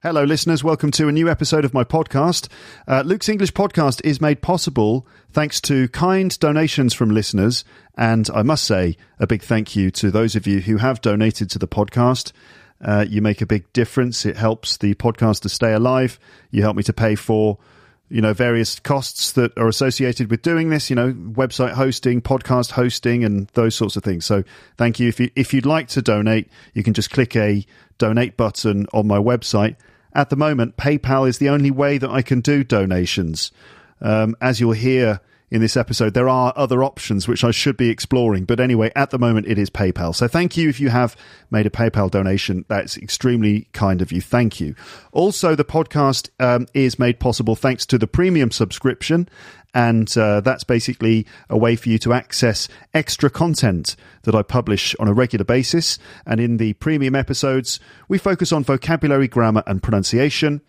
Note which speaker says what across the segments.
Speaker 1: Hello, listeners. Welcome to a new episode of my podcast. Luke's English Podcast is made possible thanks to kind donations from listeners. And I must say a big thank you to those of you who have donated to the podcast. You make a big difference. It helps the podcast to stay alive. You help me to pay for, various costs that are associated with doing this, website hosting, podcast hosting, and those sorts of things. So thank you. If you'd like to donate, you can just click a donate button on my website. At the moment, PayPal is the only way that I can do donations. As you'll hear in this episode, there are other options which I should be exploring. But anyway, at the moment, it is PayPal. So thank you if you have made a PayPal donation. That's extremely kind of you. Thank you. Also, the podcast is made possible thanks to the premium subscription. And that's basically a way for you to access extra content that I publish on a regular basis. And in the premium episodes, we focus on vocabulary, grammar, and pronunciation.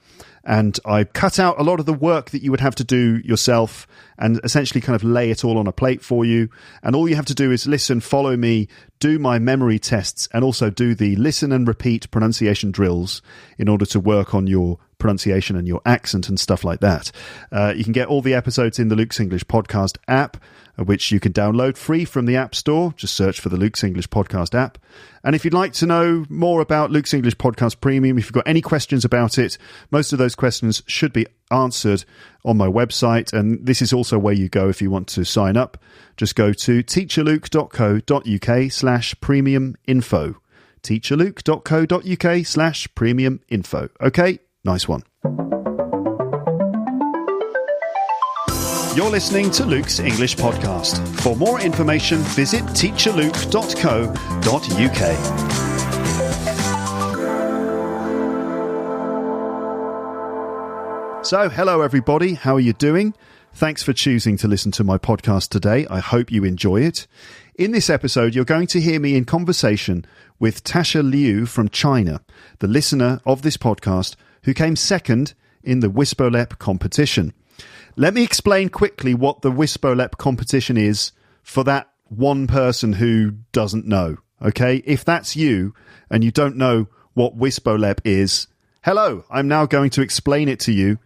Speaker 1: And I cut out a lot of the work that you would have to do yourself and essentially kind of lay it all on a plate for you. And all you have to do is listen, follow me, do my memory tests, and also do the listen and repeat pronunciation drills in order to work on your pronunciation and your accent and stuff like that. You can get all the episodes in the Luke's English Podcast app, which you can download free from the App Store. Just search for the Luke's English Podcast app. And if you'd like to know more about Luke's English Podcast Premium, if you've got any questions about it, most of those questions should be answered on my website. And this is also where you go if you want to sign up. Just go to teacherluke.co.uk/premium info. teacherluke.co.uk/premium info. Okay, nice one. You're listening to Luke's English Podcast. For more information, visit teacherluke.co.uk. So, hello everybody, how are you doing? Thanks for choosing to listen to my podcast today. I hope you enjoy it. In this episode, you're going to hear me in conversation with Tasha Liu from China, the listener of this podcast who came second in the WISBOLEP competition. Let me explain quickly what the WISBOLEP competition is for that one person who doesn't know, okay? If that's you and you don't know what WISBOLEP is, hello, I'm now going to explain it to you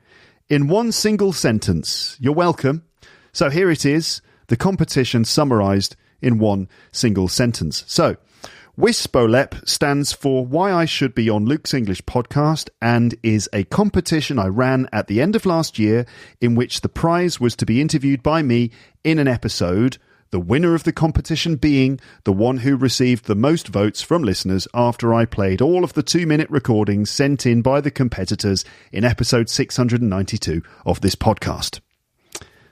Speaker 1: in one single sentence. You're welcome. So here it is, the competition summarized in one single sentence. So, WISBOLEP stands for Why I Should Be on Luke's English Podcast and is a competition I ran at the end of last year in which the prize was to be interviewed by me in an episode, the winner of the competition being the one who received the most votes from listeners after I played all of the 2-minute recordings sent in by the competitors in episode 692 of this podcast.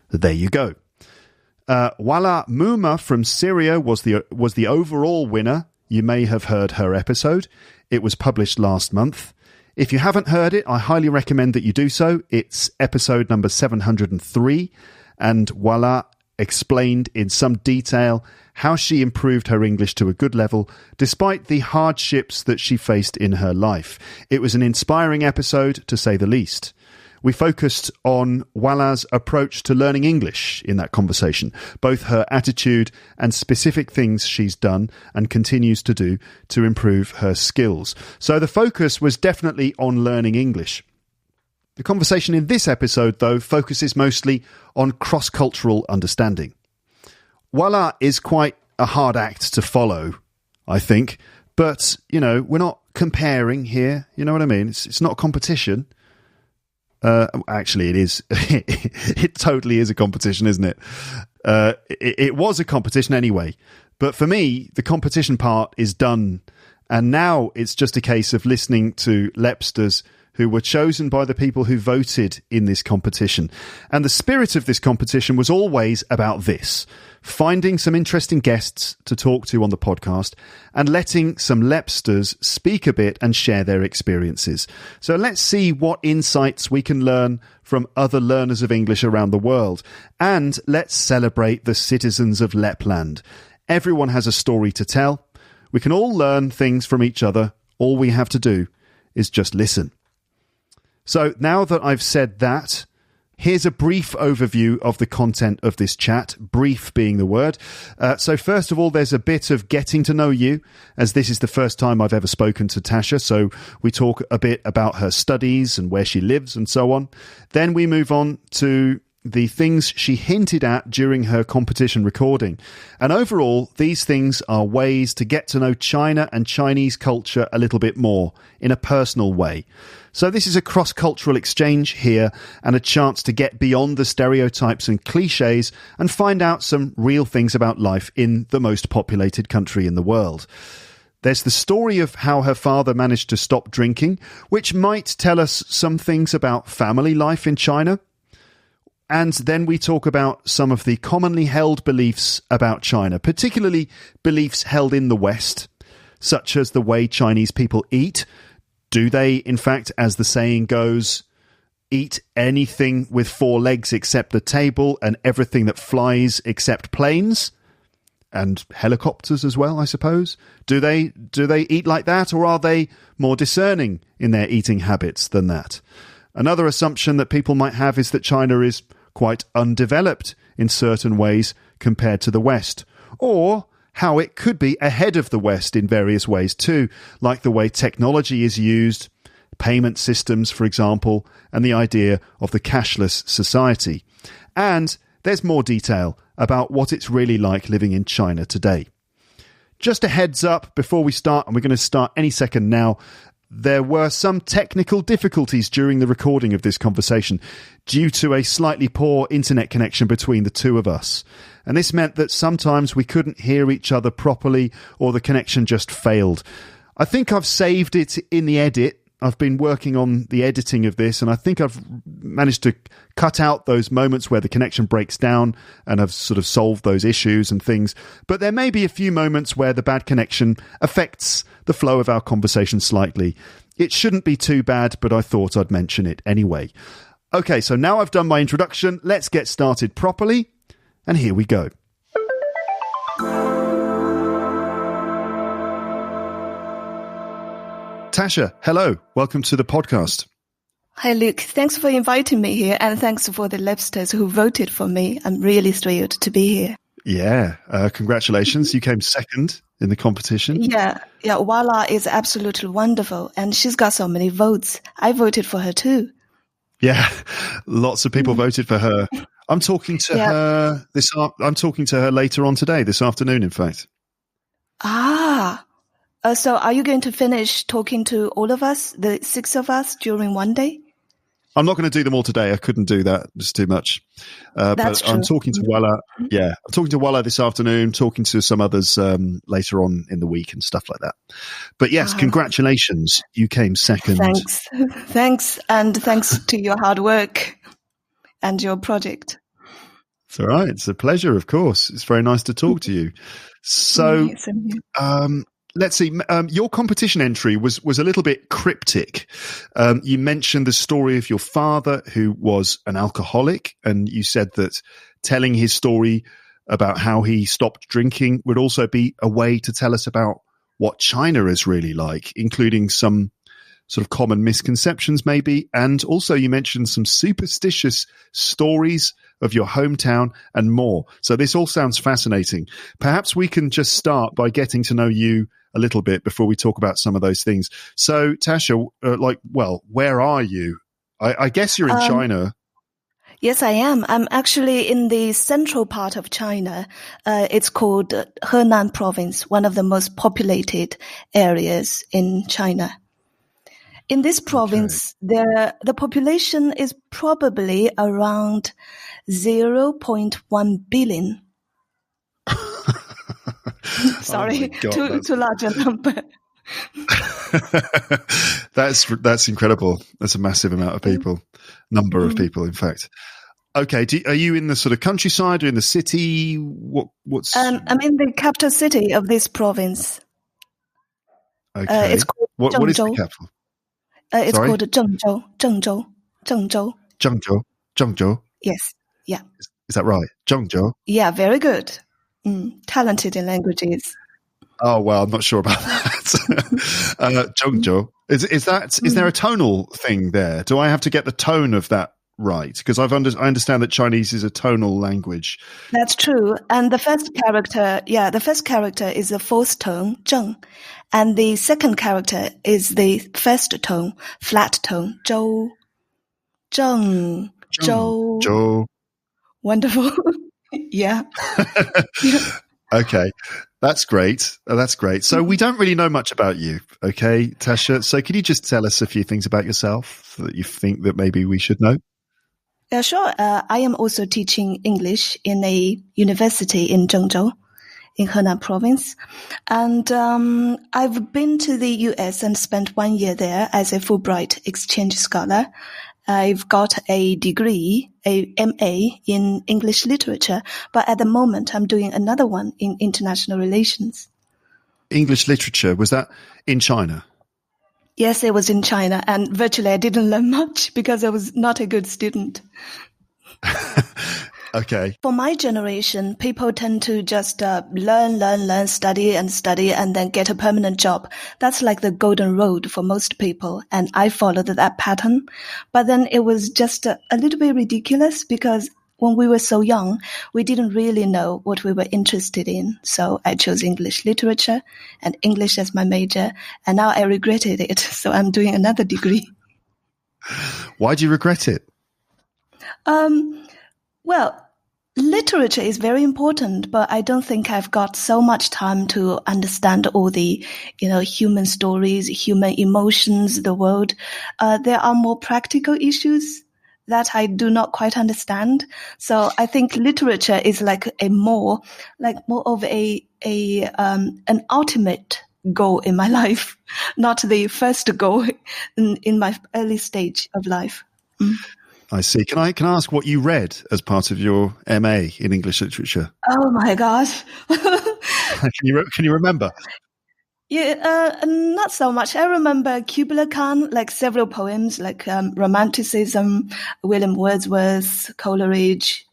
Speaker 1: There you go. Wala Muma from Syria was the overall winner. You may have heard her episode. It was published last month. If you haven't heard it, I highly recommend that you do so. It's episode number 703, and Wala explained in some detail how she improved her English to a good level despite the hardships that she faced in her life. It was an inspiring episode, to say the least. We focused on Wala's approach to learning English in that conversation, both her attitude and specific things she's done and continues to do to improve her skills. So the focus was definitely on learning English. The conversation in this episode, though, focuses mostly on cross-cultural understanding. Wala is quite a hard act to follow, I think, but, we're not comparing here, you know what I mean? It's not a competition. Actually, it is. It totally is a competition, isn't it? It was a competition anyway. But for me, the competition part is done. And now it's just a case of listening to Lepsters who were chosen by the people who voted in this competition. And the spirit of this competition was always about this: finding some interesting guests to talk to on the podcast and letting some Lepsters speak a bit and share their experiences. So let's see what insights we can learn from other learners of English around the world. And let's celebrate the citizens of Lapland. Everyone has a story to tell. We can all learn things from each other. All we have to do is just listen. So now that I've said that, Here's a brief overview of the content of this chat, brief being the word. So first of all, there's a bit of getting to know you, as this is the first time I've ever spoken to Tasha. So we talk a bit about her studies and where she lives and so on. Then we move on to the things she hinted at during her competition recording. And overall, these things are ways to get to know China and Chinese culture a little bit more in a personal way. So this is a cross-cultural exchange here and a chance to get beyond the stereotypes and cliches and find out some real things about life in the most populated country in the world. There's the story of how her father managed to stop drinking, which might tell us some things about family life in China. And then we talk about some of the commonly held beliefs about China, particularly beliefs held in the West, such as the way Chinese people eat. Do they, in fact, as the saying goes, eat anything with four legs except the table and everything that flies except planes? And helicopters as well, I suppose. Do they eat like that, or are they more discerning in their eating habits than that? Another assumption that people might have is that China is quite undeveloped in certain ways compared to the West, or how it could be ahead of the West in various ways too, like the way technology is used, payment systems, for example, and the idea of the cashless society. And there's more detail about what it's really like living in China today. Just a heads up before we start, and we're going to start any second now, there were some technical difficulties during the recording of this conversation due to a slightly poor internet connection between the two of us. And this meant that sometimes we couldn't hear each other properly or the connection just failed. I think I've saved it in the edit. I've been working on the editing of this, and I think I've managed to cut out those moments where the connection breaks down, and I've sort of solved those issues and things. But there may be a few moments where the bad connection affects the flow of our conversation slightly. It shouldn't be too bad, but I thought I'd mention it anyway. Okay, so now I've done my introduction, let's get started properly, and here we go. Tasha, hello. Welcome to the podcast.
Speaker 2: Hi, Luke. Thanks for inviting me here, and thanks for the listeners who voted for me. I'm really thrilled to be here.
Speaker 1: Yeah, congratulations. You came second in the competition.
Speaker 2: Yeah. Wala is absolutely wonderful, and she's got so many votes. I voted for her too.
Speaker 1: Yeah, lots of people voted for her. I'm talking to her I'm talking to her later on today, this afternoon, in fact.
Speaker 2: So are you going to finish talking to all of us, the 6 of us, during one day?
Speaker 1: I'm not going to do them all today. I couldn't do that. It's too much.
Speaker 2: That's true.
Speaker 1: I'm talking to Wala. Yeah, I'm talking to Wala this afternoon, talking to some others later on in the week and stuff like that. But yes, congratulations. You came second.
Speaker 2: Thanks. And thanks to your hard work and your project.
Speaker 1: It's all right. It's a pleasure, of course. It's very nice to talk to you. So, let's see. Your competition entry was a little bit cryptic. You mentioned the story of your father, who was an alcoholic, and you said that telling his story about how he stopped drinking would also be a way to tell us about what China is really like, including some sort of common misconceptions maybe. And also you mentioned some superstitious stories of your hometown and more. So this all sounds fascinating. Perhaps we can just start by getting to know you a little bit before we talk about some of those things. So Tasha, where are you? I guess you're in China.
Speaker 2: Yes, I am. I'm actually in the central part of China. It's called Henan province, one of the most populated areas in China. In this province, the population is probably around 0.1 billion. Sorry, too large a number.
Speaker 1: That's incredible. That's a massive amount of people, number of people, in fact. Okay, are you in the sort of countryside or in the city? What's?
Speaker 2: I'm in the capital city of this province.
Speaker 1: Okay,
Speaker 2: it's called
Speaker 1: what is the capital?
Speaker 2: It's called Zhengzhou.
Speaker 1: Zhengzhou.
Speaker 2: Yes. Yeah.
Speaker 1: Is that right? Zhengzhou.
Speaker 2: Yeah, very good. Talented in languages.
Speaker 1: Oh well, I'm not sure about that. Zhengzhou. Is there a tonal thing there? Do I have to get the tone of that right? Because I understand that Chinese is a tonal language.
Speaker 2: That's true. And the first character is the fourth tone, zheng. And the second character is the first tone, flat tone, zhou. Zheng, zhou.
Speaker 1: Zhou.
Speaker 2: Wonderful. Yeah.
Speaker 1: Okay. That's great. That's great. So we don't really know much about you, okay, Tasha? So can you just tell us a few things about yourself that you think that maybe we should know?
Speaker 2: Yeah, sure. I am also teaching English in a university in Zhengzhou, in Henan province. And I've been to the US and spent 1 year there as a Fulbright exchange scholar. I've got a degree, a MA in English literature, but at the moment I'm doing another one in international relations.
Speaker 1: English literature, was that in China?
Speaker 2: Yes, it was in China, and virtually I didn't learn much because I was not a good student.
Speaker 1: Okay.
Speaker 2: For my generation, people tend to just learn, study, and then get a permanent job. That's like the golden road for most people, and I followed that pattern. But then it was just a little bit ridiculous because when we were so young, we didn't really know what we were interested in. So I chose English literature and English as my major, and now I regretted it. So I'm doing another degree.
Speaker 1: Why do you regret it?
Speaker 2: Well, literature is very important, but I don't think I've got so much time to understand all the, human stories, human emotions, the world. There are more practical issues that I do not quite understand. So I think literature is like more of an ultimate goal in my life, not the first goal in my early stage of life.
Speaker 1: I see. Can I ask what you read as part of your MA in English literature?
Speaker 2: Oh my God.
Speaker 1: Can you remember?
Speaker 2: Yeah, not so much. I remember Kubla Khan, like several poems, like Romanticism, William Wordsworth, Coleridge,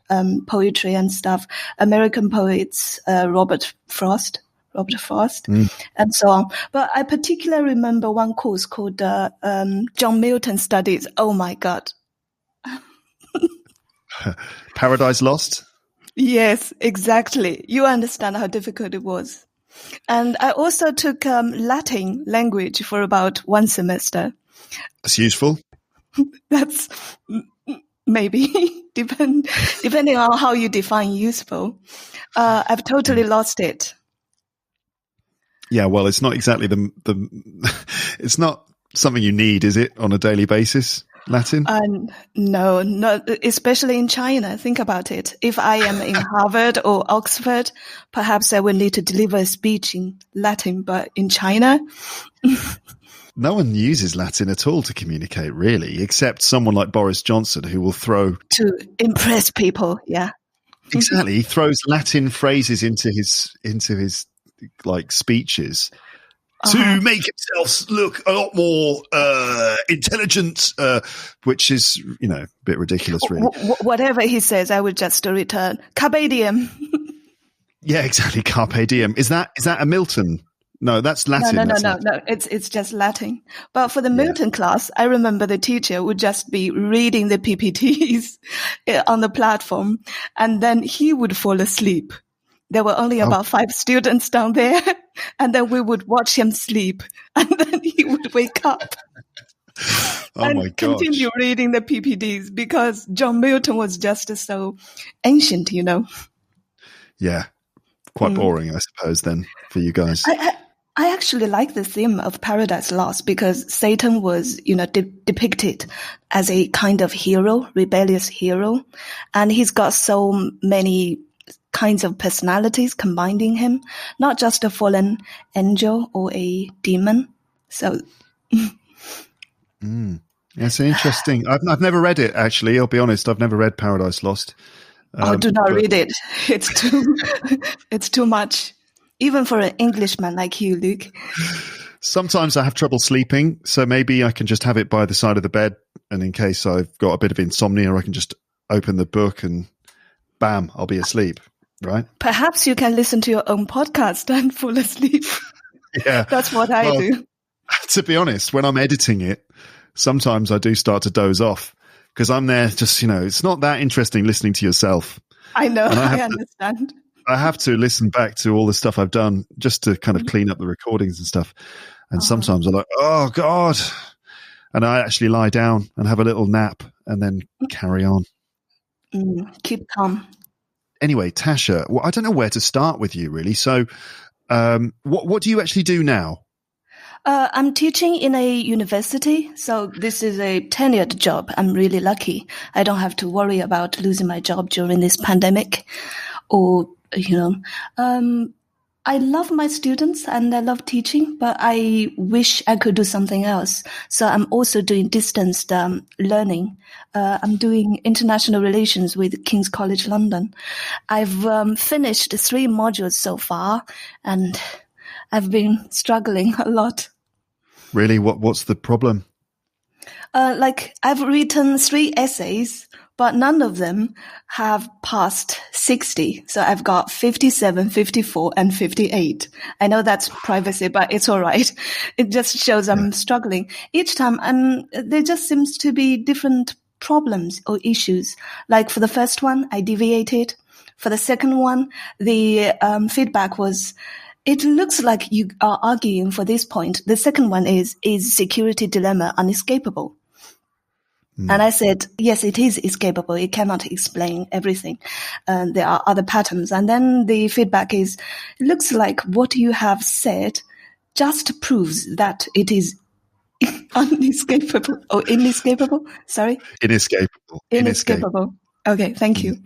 Speaker 2: poetry and stuff, American poets, Robert Frost, and so on. But I particularly remember one course called John Milton Studies. Oh my God.
Speaker 1: Paradise Lost?
Speaker 2: Yes, exactly. You understand how difficult it was. And I also took Latin language for about 1 semester.
Speaker 1: That's useful.
Speaker 2: That's maybe depending on how you define useful. I've totally lost it.
Speaker 1: Yeah, well, it's not exactly it's not something you need, is it, on a daily basis? Latin?
Speaker 2: No, not especially in China. Think about it. If I am in Harvard or Oxford, perhaps I will need to deliver a speech in Latin, but in China...
Speaker 1: No one uses Latin at all to communicate, really, except someone like Boris Johnson, who will throw...
Speaker 2: To impress people, yeah.
Speaker 1: Exactly. He throws Latin phrases into his like speeches. To make himself look a lot more intelligent, which is, a bit ridiculous, really.
Speaker 2: Whatever he says, I would just return. Carpe diem.
Speaker 1: Yeah, exactly. Carpe diem. Is that a Milton? No, that's Latin.
Speaker 2: No. It's just Latin. But for the Milton class, I remember the teacher would just be reading the PPTs on the platform, and then he would fall asleep. There were only about 5 students down there, and then we would watch him sleep, and then he would wake up and continue reading the PPTs because John Milton was just so ancient,
Speaker 1: Yeah, quite boring, I suppose, then, for you guys.
Speaker 2: I actually like the theme of Paradise Lost because Satan was, depicted as a kind of hero, rebellious hero, and he's got so many kinds of personalities combining him, not just a fallen angel or a demon. So,
Speaker 1: That's interesting. I've never read it, actually. I'll be honest. I've never read Paradise Lost.
Speaker 2: Do not read it. It's too much, even for an Englishman like you, Luke.
Speaker 1: Sometimes I have trouble sleeping, so maybe I can just have it by the side of the bed, and in case I've got a bit of insomnia, I can just open the book and bam, I'll be asleep. Right?
Speaker 2: Perhaps you can listen to your own podcast and fall asleep.
Speaker 1: Yeah.
Speaker 2: That's what I do.
Speaker 1: To be honest, when I'm editing it, sometimes I do start to doze off because I'm there just, it's not that interesting listening to yourself.
Speaker 2: I know, I understand.
Speaker 1: I have to listen back to all the stuff I've done just to kind of clean up the recordings and stuff. And sometimes I'm like, oh, God. And I actually lie down and have a little nap and then carry on.
Speaker 2: Keep calm.
Speaker 1: Anyway, Tasha, I don't know where to start with you, really. So what do you actually do now?
Speaker 2: I'm teaching in a university, so this is a tenured job. I'm really lucky. I don't have to worry about losing my job during this pandemic or, I love my students and I love teaching, but I wish I could do something else. So I'm also doing distance learning. I'm doing international relations with King's College London. I've finished 3 modules so far, and I've been struggling a lot.
Speaker 1: Really? What's the problem?
Speaker 2: I've written 3 essays, but none of them have passed 60. So I've got 57, 54, and 58. I know that's privacy, but it's all right. It just shows I'm struggling. Each time there just seems to be different problems or issues. Like for the first one, I deviated. For the second one, the feedback was, it looks like you are arguing for this point. The second one is security dilemma unescapable? And I said, yes, it is escapable. It cannot explain everything. There are other patterns. And then the feedback is, it looks like what you have said just proves that it is unescapable or inescapable. Sorry? Inescapable. Okay, thank you.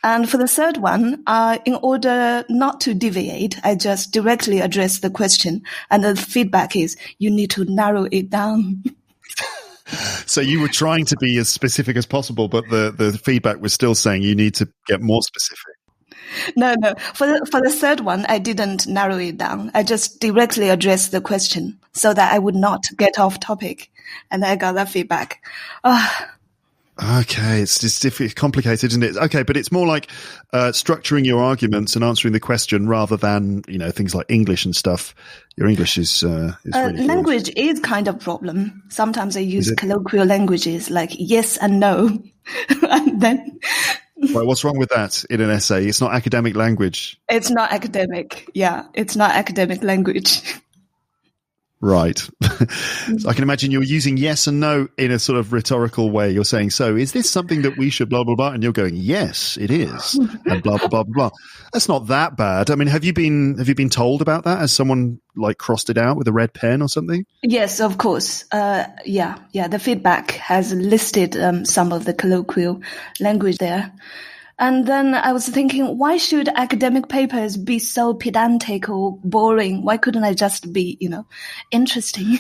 Speaker 2: And for the third one, in order not to deviate, I just directly address the question. And the feedback is, you need to narrow it down.
Speaker 1: So you were trying to be as specific as possible, but the feedback was still saying you need to get more specific.
Speaker 2: No. For the third one, I didn't narrow it down. I just directly addressed the question so that I would not get off topic. And I got that feedback.
Speaker 1: Okay, it's complicated, isn't it? Okay, but it's more like structuring your arguments and answering the question rather than, things like English and stuff. Your English is really
Speaker 2: language
Speaker 1: good.
Speaker 2: is kind of problem. Sometimes I use colloquial languages like yes and no. And then
Speaker 1: Right, what's wrong with that in an essay? It's not academic language.
Speaker 2: It's not academic. Yeah, it's not academic language.
Speaker 1: Right. So I can imagine you're using yes and no in a sort of rhetorical way. You're saying, so is this something that we should blah, blah, blah? And you're going, yes, it is. And blah, blah, blah, blah, blah. That's not that bad. I mean, have you been told about that? Has someone crossed it out with a red pen or something?
Speaker 2: Yes, of course. Yeah. The feedback has listed some of the colloquial language there. And then I was thinking, why should academic papers be so pedantic or boring? Why couldn't I just be, interesting?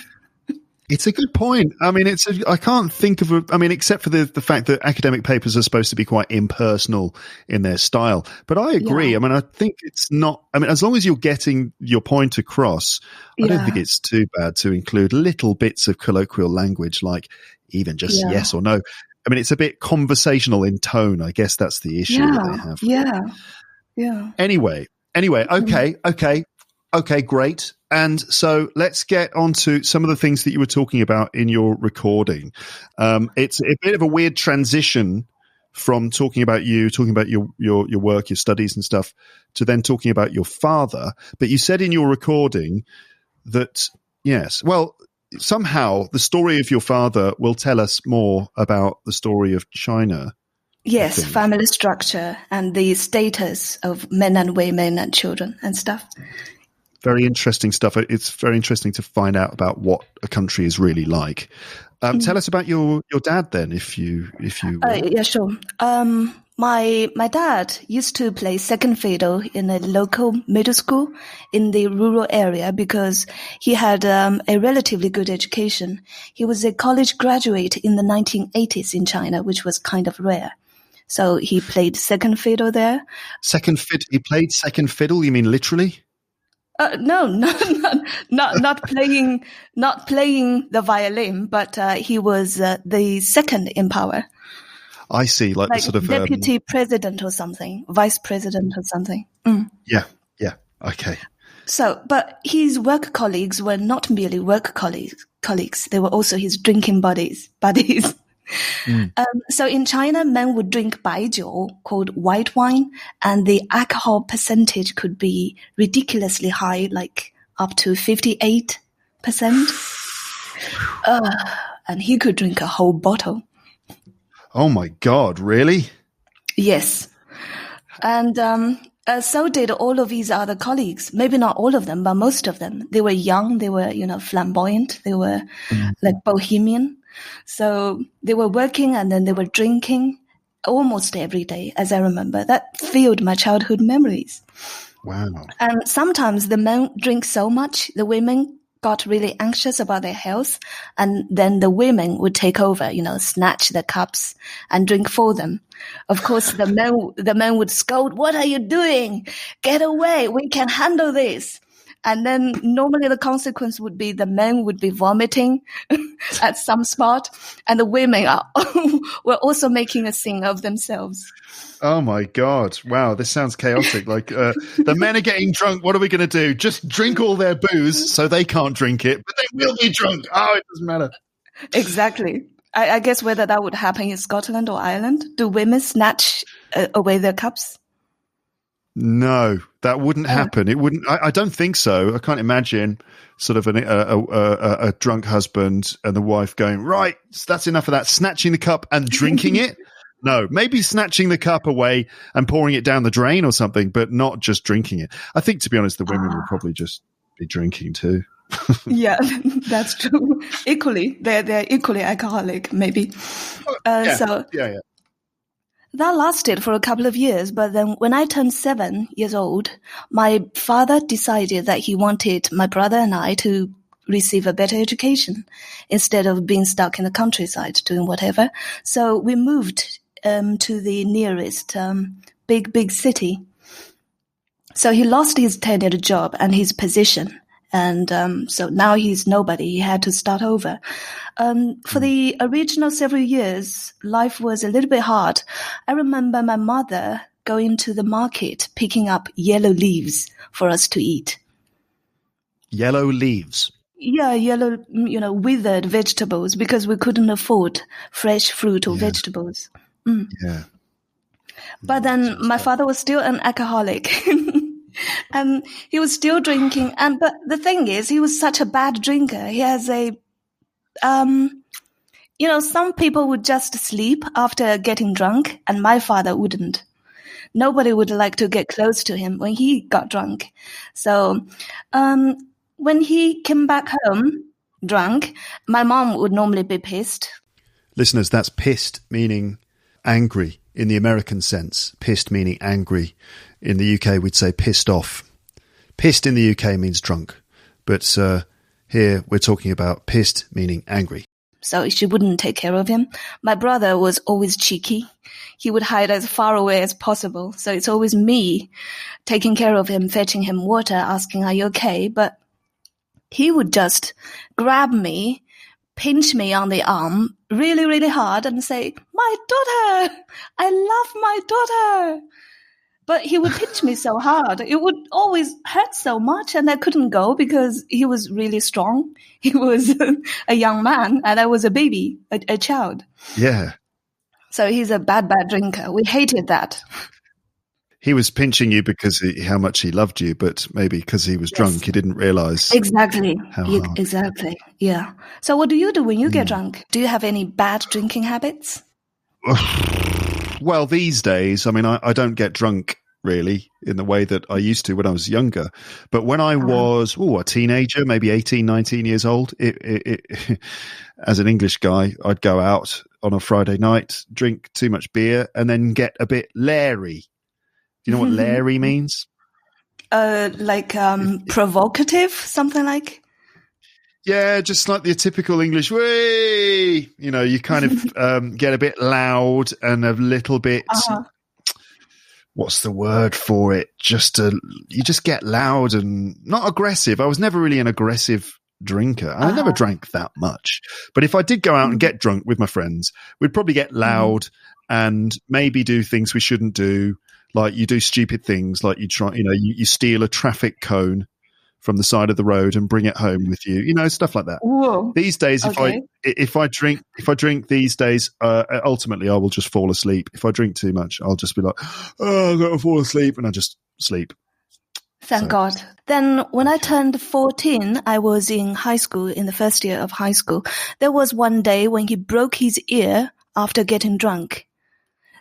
Speaker 1: It's a good point. I mean, I can't think of except for the fact that academic papers are supposed to be quite impersonal in their style. But I agree. Yeah. I mean, I think it's not, as long as you're getting your point across, I don't think it's too bad to include little bits of colloquial language, like even just yes or no. I mean, it's a bit conversational in tone. I guess that's the issue that they have. Yeah. Anyway. Okay, great. And so let's get on to some of the things that you were talking about in your recording. It's a bit of a weird transition from talking about your work, your studies and stuff, to then talking about your father. But you said in your recording that, somehow the story of your father will tell us more about the story of China.
Speaker 2: Yes, family structure and the status of men and women and children and stuff.
Speaker 1: Very interesting stuff. It's very interesting to find out about what a country is really like. Tell us about your dad then, if you
Speaker 2: yeah, sure. My dad used to play second fiddle in a local middle school in the rural area because he had a relatively good education. He was a college graduate in the 1980s in China, which was kind of rare. So he played second fiddle there.
Speaker 1: He played second fiddle? You mean literally?
Speaker 2: No, not playing the violin, but he was the second in power.
Speaker 1: I see, like the sort of
Speaker 2: deputy president or something, vice president or something.
Speaker 1: Yeah, okay.
Speaker 2: So, but his work colleagues were not merely work colleagues; they were also his drinking buddies. So in China, men would drink 白酒, called white wine, and the alcohol percentage could be ridiculously high, like up to 58%. And he could drink a whole bottle.
Speaker 1: Oh my God, really?
Speaker 2: Yes. And so did all of his other colleagues. Maybe not all of them, but most of them. They were young, they were, flamboyant, they were like bohemian. So they were working and then they were drinking almost every day, as I remember. That filled my childhood memories.
Speaker 1: Wow.
Speaker 2: And sometimes the men drink so much, the women got really anxious about their health, and then the women would take over, snatch the cups and drink for them. Of course, the men would scold, "What are you doing? Get away. We can handle this." And then normally the consequence would be the men would be vomiting at some spot, and the women were also making a scene of themselves.
Speaker 1: Oh my God. Wow. This sounds chaotic. Like the men are getting drunk. What are we going to do? Just drink all their booze so they can't drink it, but they will be drunk. Oh, it doesn't matter.
Speaker 2: Exactly. I guess whether that would happen in Scotland or Ireland. Do women snatch away their cups?
Speaker 1: No, that wouldn't happen. It wouldn't. I don't think so. I can't imagine sort of a drunk husband and the wife going, "Right, that's enough of that," snatching the cup and drinking it. No, maybe snatching the cup away and pouring it down the drain or something, but not just drinking it. I think, to be honest, the women would probably just be drinking too.
Speaker 2: Yeah, that's true. Equally, they're equally alcoholic, maybe. So that lasted for a couple of years, but then when I turned 7 years old, my father decided that he wanted my brother and I to receive a better education instead of being stuck in the countryside doing whatever. So we moved to the nearest big city. So he lost his tenured job and his position. And so now he's nobody. He had to start over. For the original several years, life was a little bit hard. I remember my mother going to the market, picking up yellow leaves for us to eat.
Speaker 1: Yellow leaves?
Speaker 2: Yeah, yellow, withered vegetables, because we couldn't afford fresh fruit or vegetables.
Speaker 1: Yeah.
Speaker 2: But then my father was still an alcoholic. And he was still drinking. But the thing is, he was such a bad drinker. He has some people would just sleep after getting drunk, and my father wouldn't. Nobody would like to get close to him when he got drunk. So, when he came back home drunk, my mom would normally be pissed.
Speaker 1: Listeners, that's pissed meaning angry in the American sense. Pissed meaning angry. In the UK, we'd say pissed off. Pissed in the UK means drunk. But here we're talking about pissed meaning angry.
Speaker 2: So she wouldn't take care of him. My brother was always cheeky. He would hide as far away as possible. So it's always me taking care of him, fetching him water, asking, "Are you okay?" But he would just grab me, pinch me on the arm really, really hard and say, "My daughter! I love my daughter!" But he would pinch me so hard. It would always hurt so much, and I couldn't go because he was really strong. He was a young man, and I was a baby, a child.
Speaker 1: Yeah.
Speaker 2: So he's a bad drinker. We hated that.
Speaker 1: He was pinching you because how much he loved you, but maybe because he was drunk, he didn't realize.
Speaker 2: Exactly.
Speaker 1: How hard.
Speaker 2: Exactly. Yeah. So what do you do when you get drunk? Do you have any bad drinking habits?
Speaker 1: Well, these days, I mean, I don't get drunk really in the way that I used to when I was younger. But when I was a teenager, maybe 18, 19 years old, as an English guy, I'd go out on a Friday night, drink too much beer, and then get a bit leery. Do you know what leery means?
Speaker 2: Provocative, something like?
Speaker 1: Yeah, just like the typical English, way. You kind of get a bit loud and a little bit, what's the word for it? You just get loud and not aggressive. I was never really an aggressive drinker. I never drank that much. But if I did go out and get drunk with my friends, we'd probably get loud and maybe do things we shouldn't do. Like you do stupid things, like you steal a traffic cone from the side of the road and bring it home with you. You know, stuff like that.
Speaker 2: Whoa.
Speaker 1: These days,
Speaker 2: Okay.
Speaker 1: if I drink these days, ultimately I will just fall asleep. If I drink too much, I'll just be like, oh, I'm going to fall asleep, and I just sleep.
Speaker 2: Thank God. Then when I turned 14, I was in high school, in the first year of high school. There was one day when he broke his ear after getting drunk.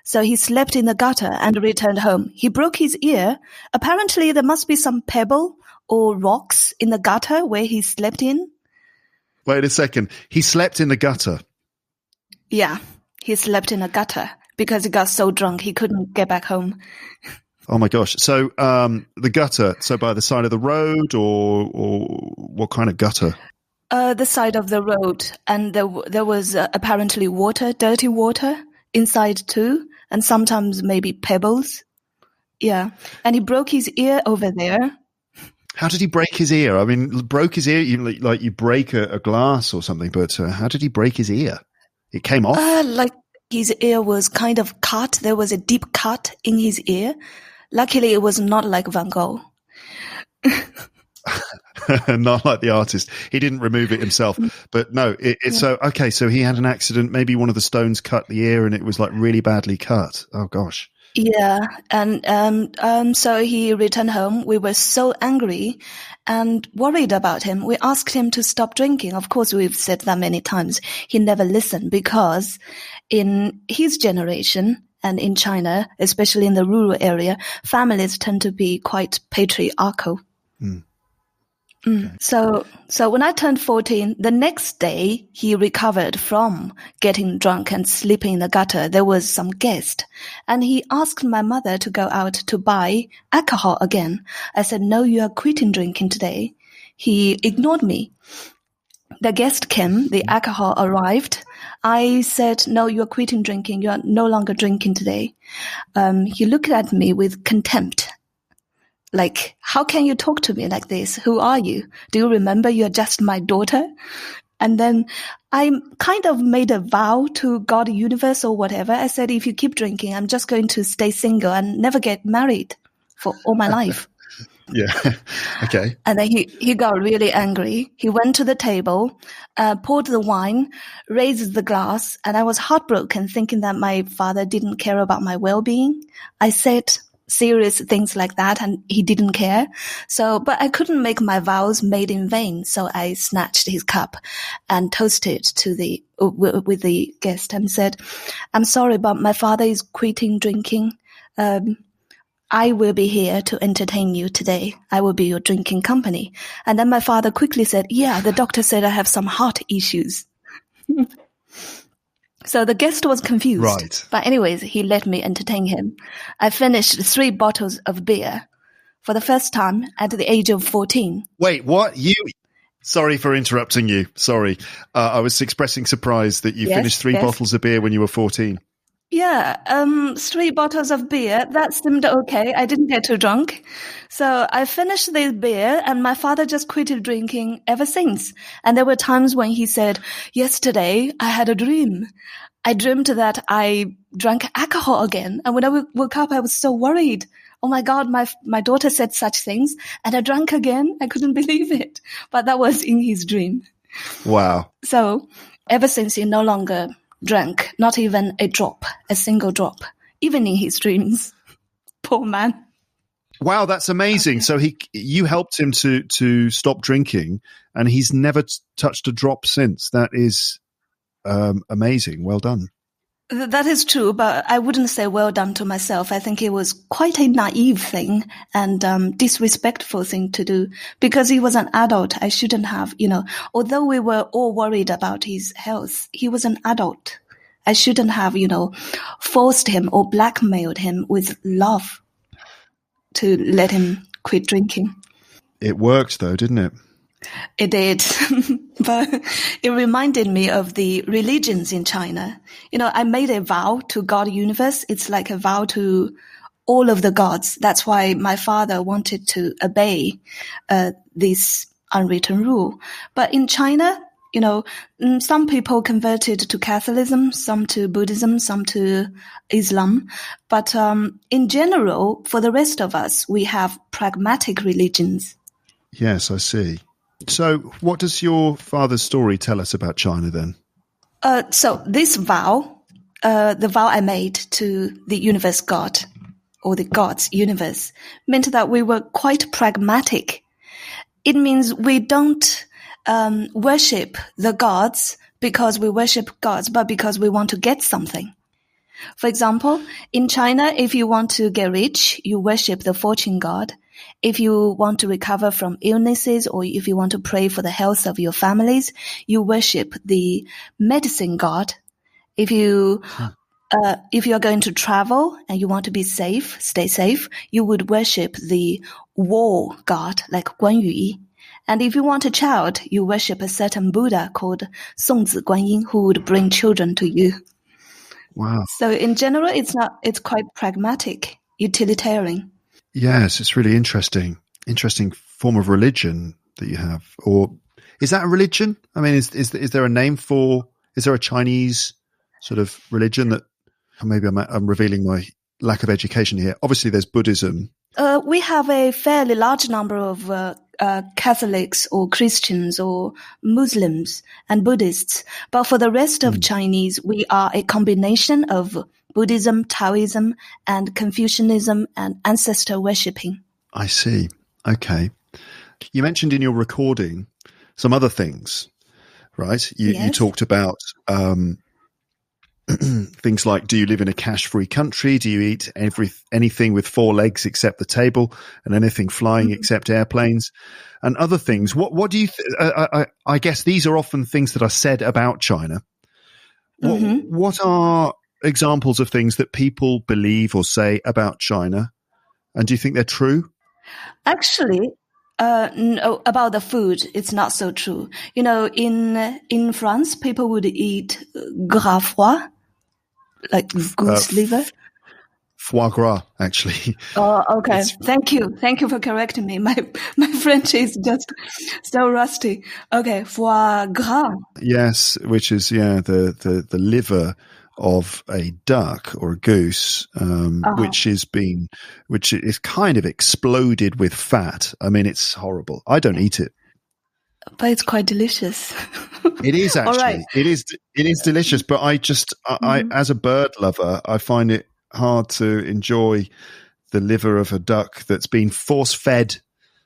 Speaker 2: So he slept in the gutter and returned home. He broke his ear. Apparently there must be some pebble or rocks in the gutter where he slept in.
Speaker 1: Wait a second. He slept in the gutter.
Speaker 2: Yeah, he slept in a gutter because he got so drunk he couldn't get back home.
Speaker 1: Oh my gosh. So the gutter, so by the side of the road or what kind of gutter?
Speaker 2: The side of the road. And there was apparently water, dirty water inside too. And sometimes maybe pebbles. Yeah. And he broke his ear over there.
Speaker 1: How did he break his ear? I mean, broke his ear, you break a glass or something, but how did he break his ear? It came off?
Speaker 2: Like his ear was kind of cut. There was a deep cut in his ear. Luckily, it was not like Van Gogh.
Speaker 1: Not like the artist. He didn't remove it himself. But no, so he had an accident. Maybe one of the stones cut the ear and it was like really badly cut. Oh, gosh.
Speaker 2: Yeah, and so he returned home. We were so angry and worried about him. We asked him to stop drinking. Of course, we've said that many times. He never listened because in his generation and in China, especially in the rural area, families tend to be quite patriarchal. Okay. So when I turned 14, the next day he recovered from getting drunk and sleeping in the gutter. There was some guest and he asked my mother to go out to buy alcohol again. I said, no, you are quitting drinking today. He ignored me. The guest came, the alcohol arrived. I said, no, you are quitting drinking. You are no longer drinking today. He looked at me with contempt. Like, how can you talk to me like this? Who are you? Do you remember you're just my daughter? And then I kind of made a vow to God, universe, or whatever. I said, if you keep drinking, I'm just going to stay single and never get married for all my life.
Speaker 1: Yeah. Okay.
Speaker 2: And then he got really angry. He went to the table, poured the wine, raised the glass, and I was heartbroken thinking that my father didn't care about my well-being. I said serious things like that and he didn't care. So, but I couldn't make my vows made in vain. So I snatched his cup and toasted with the guest and said, I'm sorry, but my father is quitting drinking. I will be here to entertain you today. I will be your drinking company. And then my father quickly said, yeah, the doctor said I have some heart issues. So the guest was confused.
Speaker 1: Right.
Speaker 2: But anyways, he let me entertain him. I finished 3 bottles of beer for the first time at the age of 14.
Speaker 1: Wait, what? Sorry for interrupting you. Sorry. I was expressing surprise that you finished 3 bottles of beer when you were 14.
Speaker 2: Yeah, 3 bottles of beer. That seemed okay. I didn't get too drunk. So I finished the beer and my father just quit drinking ever since. And there were times when he said, yesterday I had a dream. I dreamed that I drank alcohol again. And when I woke up, I was so worried. Oh my God, my daughter said such things and I drank again. I couldn't believe it. But that was in his dream.
Speaker 1: Wow.
Speaker 2: So ever since he no longer drank, not even a single drop, even in his dreams. Poor man.
Speaker 1: Wow, that's amazing. So you helped him to stop drinking and he's never touched a drop since. That is amazing. Well done.
Speaker 2: That is true, but I wouldn't say well done to myself. I think it was quite a naive thing and disrespectful thing to do because he was an adult. I shouldn't have, although we were all worried about his health, he was an adult. I shouldn't have, forced him or blackmailed him with love to let him quit drinking.
Speaker 1: It worked though, didn't it?
Speaker 2: It did. But it reminded me of the religions in China. I made a vow to God universe. It's like a vow to all of the gods. That's why my father wanted to obey this unwritten rule. But in China, some people converted to Catholicism, some to Buddhism, some to Islam. But in general, for the rest of us, we have pragmatic religions.
Speaker 1: Yes, I see. So what does your father's story tell us about China then?
Speaker 2: So this vow, the vow I made to the universe God, or the God's universe, meant that we were quite pragmatic. It means we don't worship the gods because we worship gods, but because we want to get something. For example, in China, if you want to get rich, you worship the fortune god. If you want to recover from illnesses, or if you want to pray for the health of your families, you worship the medicine god. If you are going to travel and you want to be safe, stay safe, you would worship the war god like Guan Yu. And if you want a child, you worship a certain Buddha called Songzi Guanyin, who would bring children to you.
Speaker 1: Wow.
Speaker 2: So in general, it's quite pragmatic, utilitarian.
Speaker 1: Yes, it's really interesting. Interesting form of religion that you have. Or is that a religion? I mean, is there a name for, is there a Chinese sort of religion that, maybe I'm revealing my lack of education here. Obviously there's Buddhism.
Speaker 2: We have a fairly large number of Catholics or Christians or Muslims and Buddhists. But for the rest of Chinese, we are a combination of Buddhism, Taoism, and Confucianism and ancestor worshipping. I
Speaker 1: see. Okay. You mentioned in your recording some other things, right? You talked about things like, do you live in a cash-free country? Do you eat anything with four legs except the table, and anything flying except airplanes, and other things? What do you? I guess these are often things that are said about China. What are examples of things that people believe or say about China, and do you think they're true?
Speaker 2: Actually, no, about the food, it's not so true. You know, in France, people would eat gras froid, like goose liver.
Speaker 1: Foie gras, actually.
Speaker 2: Oh, okay. Thank you for correcting me. My French is just so rusty. Okay, foie gras.
Speaker 1: Yes, which is the liver of a duck or a goose, which is kind of exploded with fat. I mean, it's horrible. I don't eat it,
Speaker 2: but it's quite delicious.
Speaker 1: It is actually. Right. It is delicious. But I as a bird lover, I find it hard to enjoy the liver of a duck that's been force fed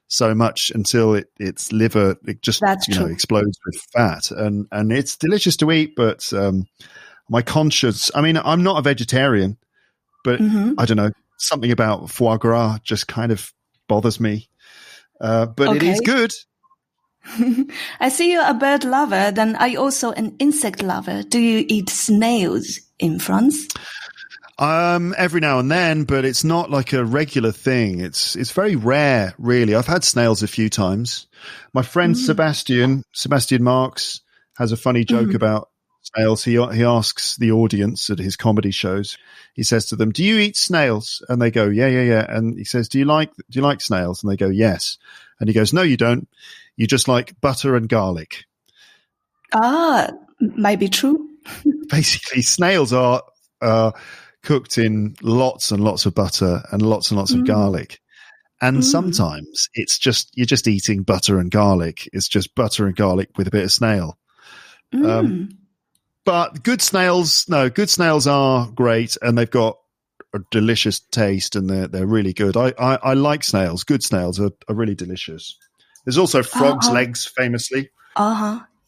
Speaker 1: so much until its liver explodes with fat, and it's delicious to eat, but my conscience, I mean, I'm not a vegetarian, but I don't know, something about foie gras just kind of bothers me. But It is good.
Speaker 2: I see you're a bird lover. Then are you also an insect lover? Do you eat snails in France?
Speaker 1: Every now and then, but it's not like a regular thing. It's very rare, really. I've had snails a few times. My friend Sebastian Marks has a funny joke about snails. He asks the audience at his comedy shows. He says to them, "Do you eat snails?" And they go, "Yeah." And he says, "Do you like snails?" And they go, "Yes." And he goes, "No, you don't. You just like butter and garlic."
Speaker 2: Might be true.
Speaker 1: Basically, snails are cooked in lots and lots of butter and lots of garlic. And sometimes it's just, you're just eating butter and garlic. It's just butter and garlic with a bit of snail. But good snails are great, and they've got a delicious taste, and they're really good. I like snails. Good snails are really delicious. There's also frog's legs, famously.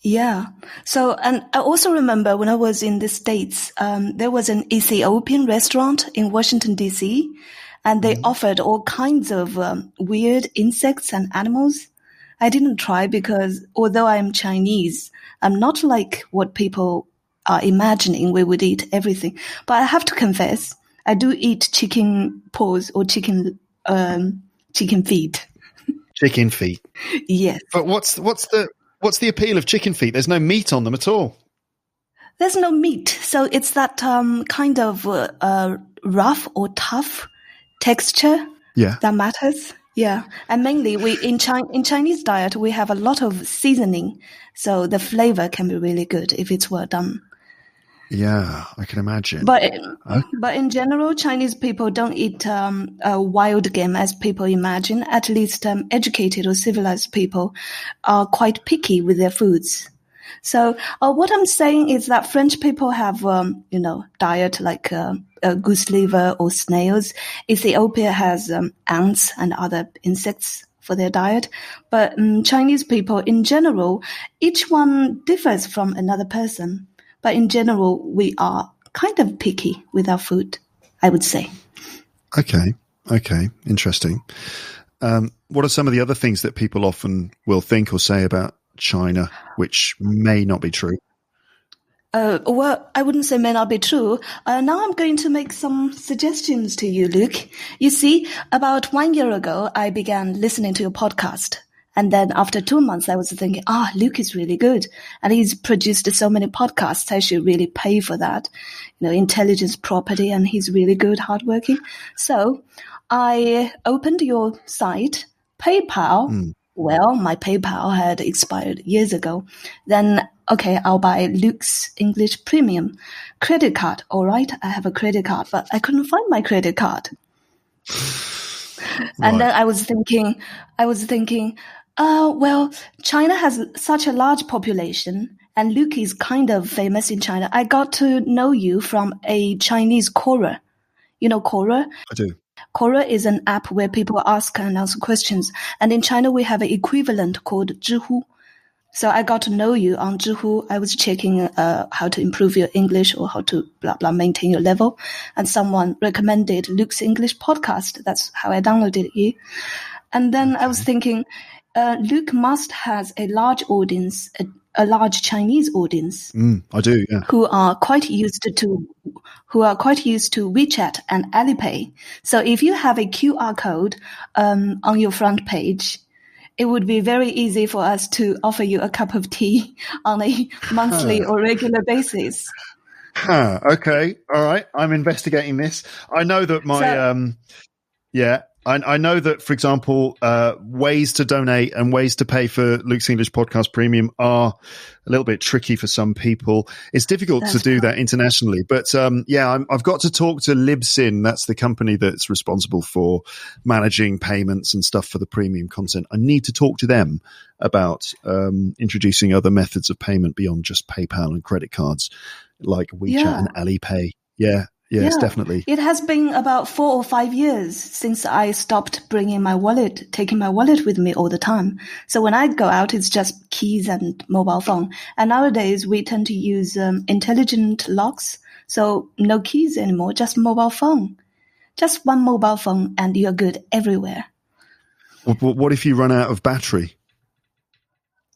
Speaker 2: Yeah. So, and I also remember when I was in the States, there was an Ethiopian restaurant in Washington, D.C., and they offered all kinds of weird insects and animals. I didn't try because although I'm Chinese, I'm not like what people are imagining we would eat everything. But I have to confess, I do eat chicken paws or chicken feet.
Speaker 1: Chicken feet.
Speaker 2: Yes.
Speaker 1: But what's the appeal of chicken feet? There's no meat on them at all.
Speaker 2: There's no meat. So it's that kind of rough or tough texture that matters. Yeah. And mainly in Chinese diet, we have a lot of seasoning. So the flavor can be really good if it's well done.
Speaker 1: Yeah, I can imagine.
Speaker 2: But
Speaker 1: Okay.
Speaker 2: but in general, Chinese people don't eat wild game as people imagine. At least educated or civilized people are quite picky with their foods. So what I'm saying is that French people have, diet like goose liver or snails. Ethiopia has ants and other insects for their diet. But Chinese people in general, each one differs from another person. But in general, we are kind of picky with our food, I would say.
Speaker 1: Okay. Interesting. What are some of the other things that people often will think or say about China, which may not be true?
Speaker 2: Well, I wouldn't say may not be true. Now I'm going to make some suggestions to you, Luke. You see, about 1 year ago, I began listening to your podcast. And then after 2 months, I was thinking, Luke is really good. And he's produced so many podcasts. I should really pay for that. Intelligence property, and he's really good, hardworking. So I opened your site, PayPal. Well, my PayPal had expired years ago. Then, okay, I'll buy Luke's English Premium credit card. All right, I have a credit card, but I couldn't find my credit card. And then I was thinking, well, China has such a large population, and Luke is kind of famous in China. I got to know you from a Chinese Quora. You know Quora?
Speaker 1: I do.
Speaker 2: Quora is an app where people ask and answer questions. And in China, we have an equivalent called Zhihu. So I got to know you on Zhihu. I was checking how to improve your English or how to blah, blah, maintain your level. And someone recommended Luke's English podcast. That's how I downloaded you. And then I was thinking, Luke must has a large audience, a large Chinese audience.
Speaker 1: I do, yeah.
Speaker 2: Who are quite used to WeChat and Alipay. So if you have a QR code on your front page, it would be very easy for us to offer you a cup of tea on a monthly or regular basis.
Speaker 1: Okay, all right. I'm investigating this. I know that I know that, for example, ways to donate and ways to pay for Luke's English Podcast Premium are a little bit tricky for some people. It's difficult to do that internationally. But I've got to talk to Libsyn. That's the company that's responsible for managing payments and stuff for the premium content. I need to talk to them about introducing other methods of payment beyond just PayPal and credit cards like WeChat and Alipay. Yes, definitely.
Speaker 2: It has been about 4 or 5 years since I stopped taking my wallet with me all the time. So when I go out, it's just keys and mobile phone. And nowadays we tend to use intelligent locks. So no keys anymore, just mobile phone. Just one mobile phone and you're good everywhere.
Speaker 1: What if you run out of battery?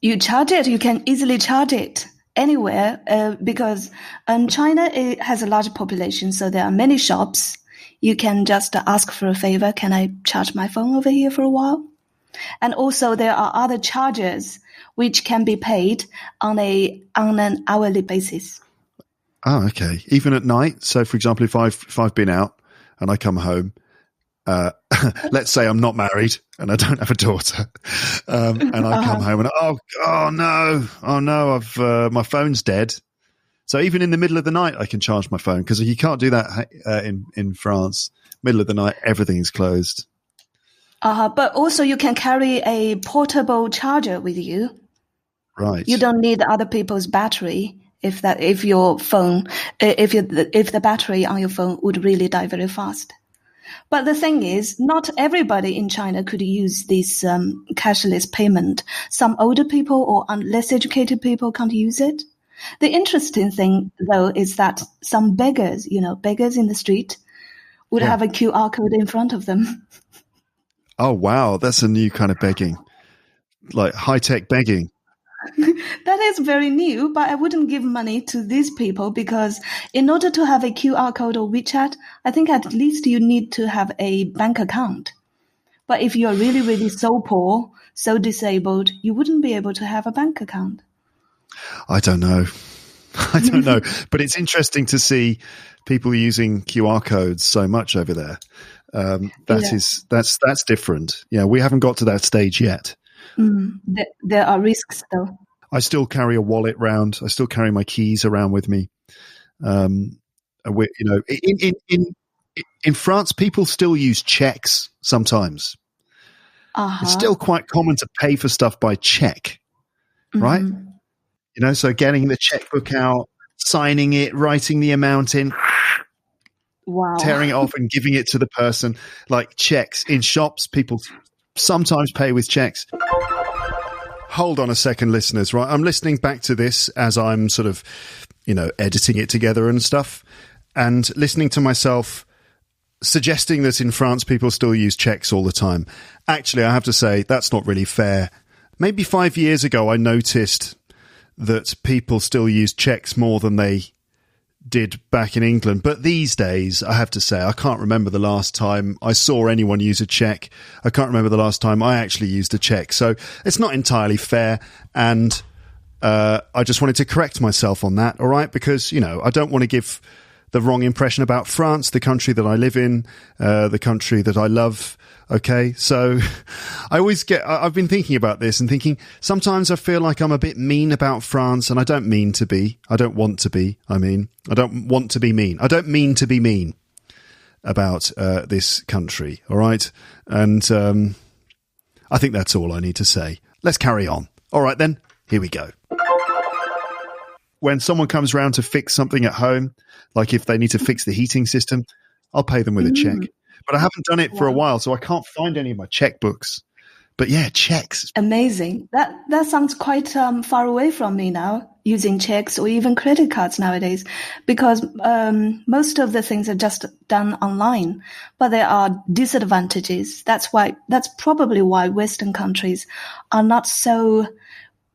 Speaker 2: You charge it. You can easily charge it anywhere because China has a large population, so there are many shops. You can just ask for a favor. Can I charge my phone over here for a while? And also there are other charges which can be paid on an hourly basis.
Speaker 1: Oh, okay. Even at night. So, for example, if I've been out and I come home, let's say I'm not married and I don't have a daughter, and I come home and oh no, my phone's dead. So even in the middle of the night, I can charge my phone because you can't do that in France. Middle of the night, everything's closed.
Speaker 2: But also you can carry a portable charger with you.
Speaker 1: Right.
Speaker 2: You don't need other people's battery if the battery on your phone would really die very fast. But the thing is, not everybody in China could use this cashless payment. Some older people or less educated people can't use it. The interesting thing, though, is that some beggars in the street would have a QR code in front of them.
Speaker 1: Oh, wow. That's a new kind of begging, like high-tech begging.
Speaker 2: That is very new, but I wouldn't give money to these people because in order to have a QR code or WeChat, I think at least you need to have a bank account. But if you're really, really so poor, so disabled, you wouldn't be able to have a bank account.
Speaker 1: I don't know. But it's interesting to see people using QR codes so much over there. That's different. Yeah, we haven't got to that stage yet.
Speaker 2: There are risks, though.
Speaker 1: I still carry a wallet round. I still carry my keys around with me. In France, people still use checks sometimes. It's still quite common to pay for stuff by check, right? So getting the checkbook out, signing it, writing the amount in, tearing it off and giving it to the person. Like checks in shops, people sometimes pay with checks. Hold on a second, listeners, right? I'm listening back to this as I'm sort of, editing it together and stuff, and listening to myself suggesting that in France people still use checks all the time. Actually, I have to say that's not really fair. Maybe 5 years ago I noticed that people still use checks more than they did back in England. But these days, I have to say, I can't remember the last time I saw anyone use a check. I can't remember the last time I actually used a check. So it's not entirely fair. And I just wanted to correct myself on that, all right? Because, I don't want to give the wrong impression about France, the country that I live in, the country that I love. Okay, so I've been thinking about this and thinking sometimes I feel like I'm a bit mean about France, and I don't mean to be. I don't want to be. I don't want to be mean. I don't mean to be mean about this country, all right? And I think that's all I need to say. Let's carry on. All right, then, here we go. When someone comes round to fix something at home, like if they need to fix the heating system, I'll pay them with a check. But I haven't done it for a while, so I can't find any of my checkbooks. But yeah, checks.
Speaker 2: Amazing. That sounds quite far away from me now, using checks or even credit cards nowadays, because most of the things are just done online. But there are disadvantages. That's probably why Western countries are not so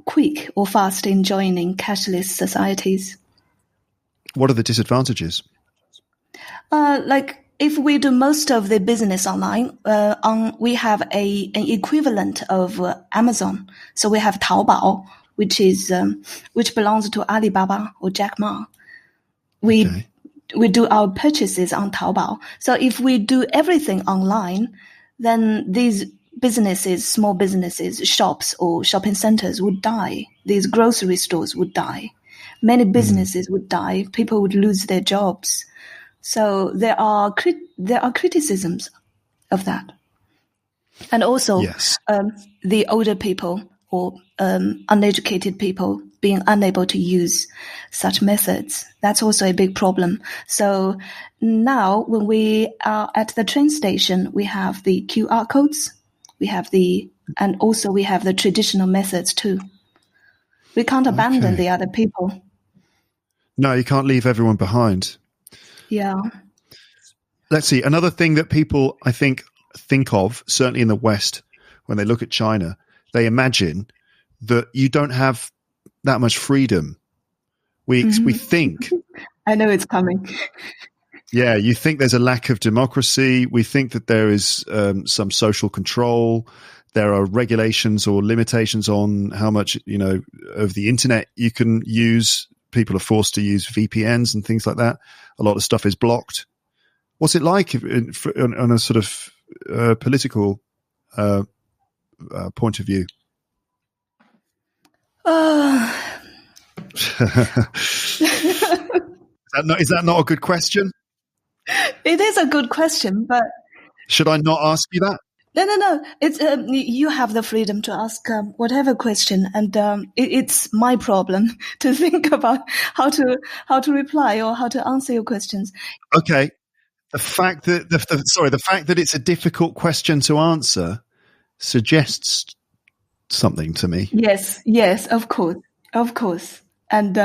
Speaker 2: quick or fast in joining cashless societies.
Speaker 1: What are the disadvantages?
Speaker 2: If we do most of the business online, we have an equivalent of Amazon. So we have Taobao, which belongs to Alibaba or Jack Ma. We do our purchases on Taobao. So if we do everything online, then these businesses, small businesses, shops or shopping centers would die. These grocery stores would die. Many businesses would die. People would lose their jobs. So there are criticisms of that. And also the older people or uneducated people being unable to use such methods. That's also a big problem. So now when we are at the train station, we have the QR codes. And also we have the traditional methods too. We can't abandon the other people.
Speaker 1: No, you can't leave everyone behind.
Speaker 2: Yeah.
Speaker 1: Let's see. Another thing that people, I think of, certainly in the West, when they look at China, they imagine that you don't have that much freedom. We think.
Speaker 2: I know it's coming.
Speaker 1: Yeah, you think there's a lack of democracy. We think that there is some social control. There are regulations or limitations on how much, of the internet you can use. People are forced to use VPNs and things like that. A lot of stuff is blocked. What's it like on a sort of political point of view? Is that not a good question?
Speaker 2: It is a good question, but
Speaker 1: should I not ask you that?
Speaker 2: No. It's you have the freedom to ask whatever question, and it's my problem to think about how to reply or how to answer your questions.
Speaker 1: Okay, the fact that it's a difficult question to answer suggests something to me.
Speaker 2: Yes, of course, and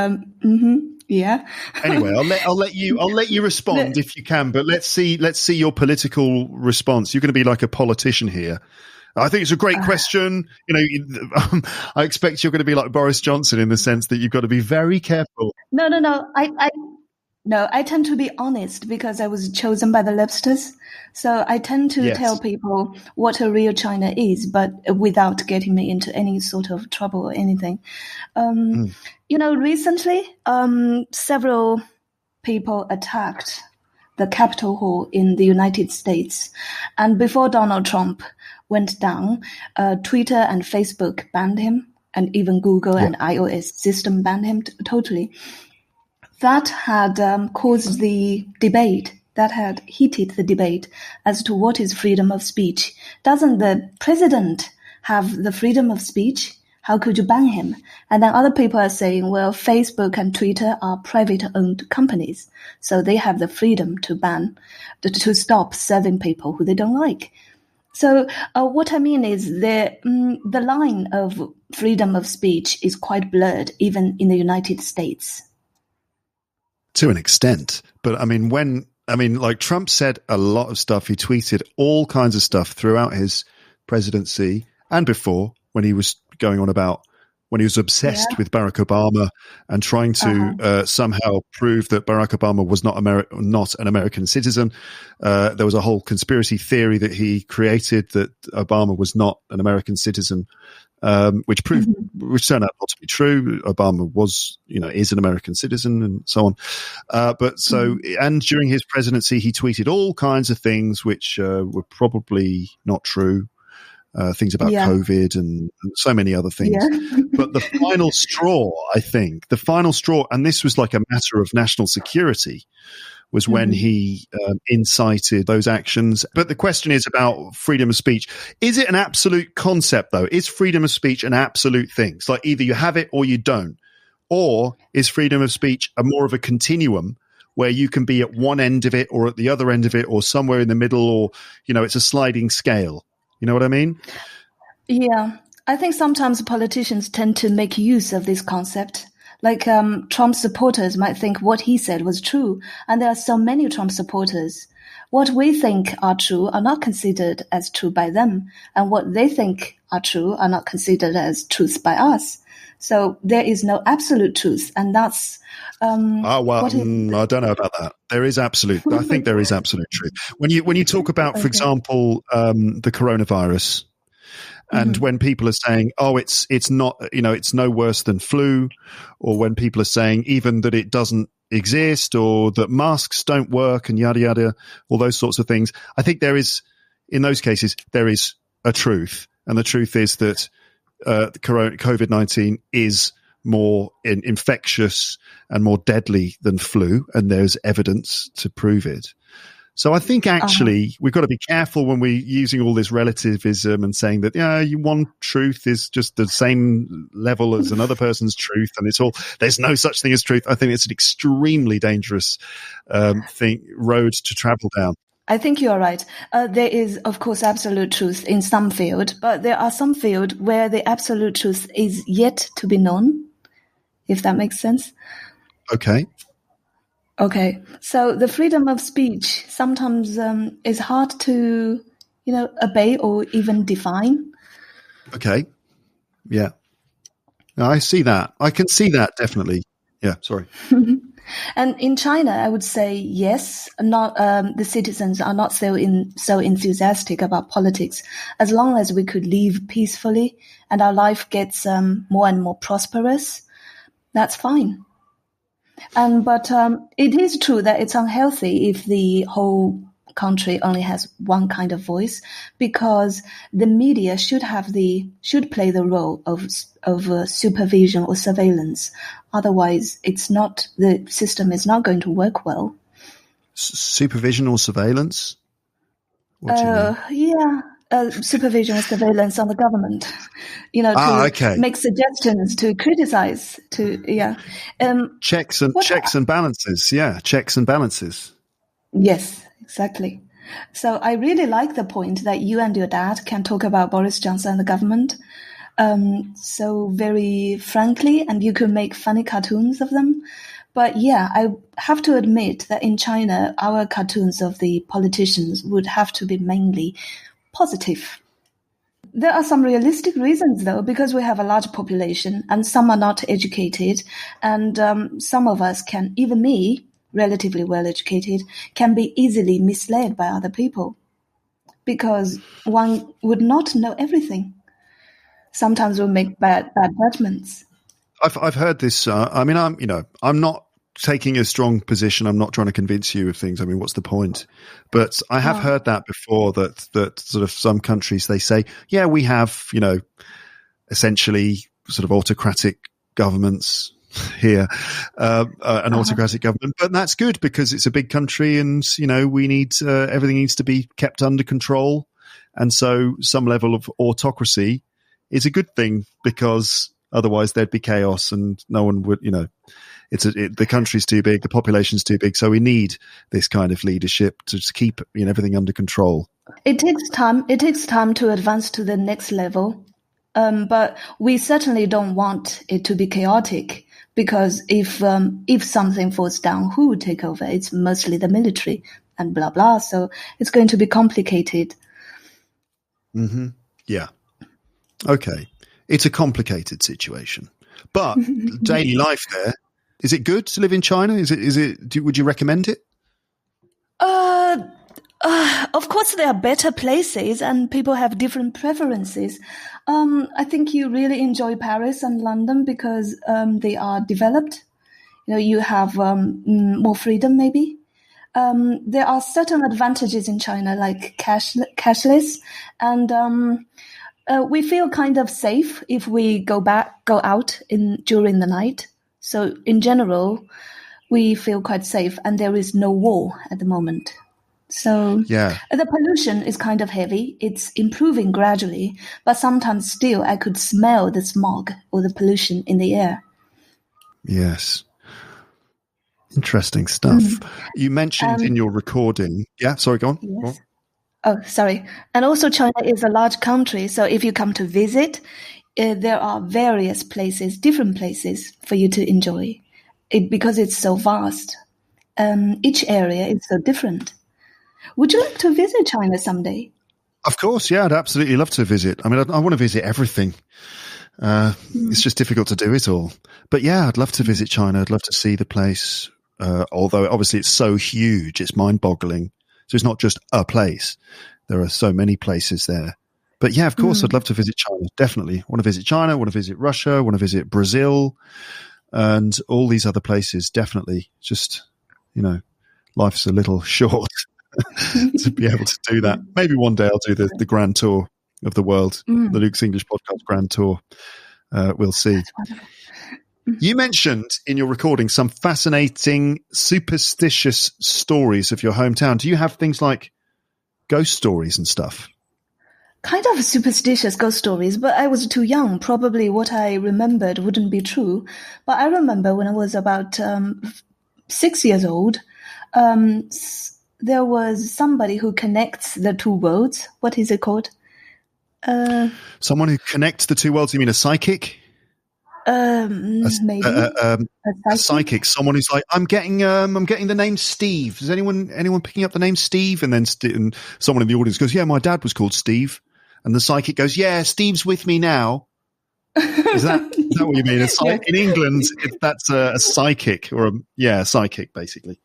Speaker 2: yeah.
Speaker 1: Anyway, I'll let you respond if you can, but let's see your political response. You're going to be like a politician here. I think it's a great question. I expect you're going to be like Boris Johnson in the sense that you've got to be very careful.
Speaker 2: No. I tend to be honest because I was chosen by the lobsters. So I tend to tell people what a real China is, but without getting me into any sort of trouble or anything. Recently, several people attacked the Capitol Hall in the United States. And before Donald Trump went down, Twitter and Facebook banned him, and even Google and iOS system banned him totally. that had caused the debate, that had heated the debate as to what is freedom of speech. Doesn't the president have the freedom of speech? How could you ban him? And then other people are saying, well, Facebook and Twitter are private-owned companies, so they have the freedom to to stop serving people who they don't like. So what I mean is the line of freedom of speech is quite blurred, even in the United States.
Speaker 1: To an extent. But like Trump said a lot of stuff. He tweeted all kinds of stuff throughout his presidency and before, when he was going on about when he was obsessed with Barack Obama and trying to somehow prove that Barack Obama was not an American citizen. There was a whole conspiracy theory that he created that Obama was not an American citizen, which turned out not to be true. Obama was, is an American citizen and so on. And during his presidency, he tweeted all kinds of things which were probably not true. Things about COVID and so many other things. Yeah. But the final straw, and this was like a matter of national security, was when he incited those actions. But the question is about freedom of speech. Is it an absolute concept, though? Is freedom of speech an absolute thing? It's like either you have it or you don't. Or is freedom of speech more of a continuum where you can be at one end of it or at the other end of it or somewhere in the middle, or, it's a sliding scale? You know what I mean?
Speaker 2: Yeah. I think sometimes politicians tend to make use of this concept. Like Trump supporters might think what he said was true, and there are so many Trump supporters. What we think are true are not considered as true by them, and what they think are true are not considered as truth by us. So there is no absolute truth, and that's
Speaker 1: I don't know about that. There is absolute. I think there is absolute truth. When you talk about, for example, the coronavirus, and when people are saying, "Oh, it's not," it's no worse than flu, or when people are saying even that it doesn't exist, or that masks don't work, and yada yada, all those sorts of things. I think in those cases, there is a truth, and the truth is that COVID-19 is more infectious and more deadly than flu, and there's evidence to prove it. So I think actually we've got to be careful when we're using all this relativism and saying that one truth is just the same level as another person's truth, and there's no such thing as truth. I think it's an extremely dangerous road to travel down.
Speaker 2: I think you are right. There is, of course, absolute truth in some field, but there are some field where the absolute truth is yet to be known, if that makes sense.
Speaker 1: Okay. So the freedom of speech sometimes is hard to, obey or even define. Okay. Yeah. No, I see that. I can see that, definitely. Yeah, sorry.
Speaker 2: And in China, I would say yes. Not the citizens are not so enthusiastic about politics. As long as we could live peacefully and our life gets more and more prosperous, that's fine. But it is true that it's unhealthy if the whole country only has one kind of voice, because the media should play the role of supervision or surveillance. Otherwise, the system is not going to work well.
Speaker 1: Supervision or surveillance? What do you mean?
Speaker 2: Yeah. Supervision or surveillance on the government, make suggestions, to criticize,
Speaker 1: checks and balances. Yeah, checks and balances.
Speaker 2: Yes, exactly. So I really like the point that you and your dad can talk about Boris Johnson and the government so very frankly, and you could make funny cartoons of them. But yeah, I have to admit that in China, our cartoons of the politicians would have to be mainly positive. There are some realistic reasons, though, because we have a large population and some are not educated, and some of us can, even me, relatively well educated, can be easily misled by other people because one would not know everything. Sometimes we'll make bad judgments.
Speaker 1: I've heard this. I'm not taking a strong position. I'm not trying to convince you of things. I mean, what's the point? But I have heard that before, that sort of some countries, they say, yeah, we have, essentially sort of autocratic governments here, an autocratic government. But that's good because it's a big country, and we need everything needs to be kept under control, and so some level of autocracy is a good thing because otherwise there'd be chaos and no one would. The country's too big, the population's too big, so we need this kind of leadership to just keep everything under control.
Speaker 2: It takes time. It takes time to advance to the next level, but we certainly don't want it to be chaotic because if something falls down, who would take over? It's mostly the military and blah blah. So it's going to be complicated.
Speaker 1: Mm-hmm. Yeah. Okay. It's a complicated situation, but daily life there. Is it good to live in China? Would you recommend it?
Speaker 2: Of course, there are better places and people have different preferences. I think you really enjoy Paris and London because they are developed. You have more freedom maybe. There are certain advantages in China like cashless and we feel kind of safe if we go out during the night. So in general, we feel quite safe and there is no war at the moment. So the pollution is kind of heavy. It's improving gradually, but sometimes still I could smell the smog or the pollution in the air.
Speaker 1: Yes. Interesting stuff. You mentioned in your recording. Yeah, sorry, go on.
Speaker 2: Yes.
Speaker 1: Go on.
Speaker 2: Oh, sorry. And also China is a large country. So if you come to visit, there are various places, different places for you to enjoy it because it's so vast. Each area is so different. Would you like to visit China someday?
Speaker 1: Of course, yeah, I'd absolutely love to visit. I mean, I want to visit everything. It's just difficult to do it all. But yeah, I'd love to visit China. I'd love to see the place. Although obviously it's so huge, it's mind-boggling. So it's not just a place. There are so many places there. But yeah, of course, I'd love to visit China. Definitely. I want to visit China, I want to visit Russia, I want to visit Brazil and all these other places. Definitely. Just, life's a little short to be able to do that. Maybe one day I'll do the grand tour of the world, the Luke's English Podcast grand tour. We'll see. You mentioned in your recording some fascinating, superstitious stories of your hometown. Do you have things like ghost stories and stuff?
Speaker 2: Kind of superstitious ghost stories, but I was too young. Probably what I remembered wouldn't be true. But I remember when I was about 6 years old, there was somebody who connects the two worlds. What is it called?
Speaker 1: Someone who connects the two worlds? You mean a psychic?
Speaker 2: Maybe
Speaker 1: a psychic. Someone who's like, I'm getting the name Steve. Is anyone picking up the name Steve? And then and someone in the audience goes, yeah, my dad was called Steve. And the psychic goes, yeah, Steve's with me now. Is that what you mean? In England, that's a psychic or a psychic basically.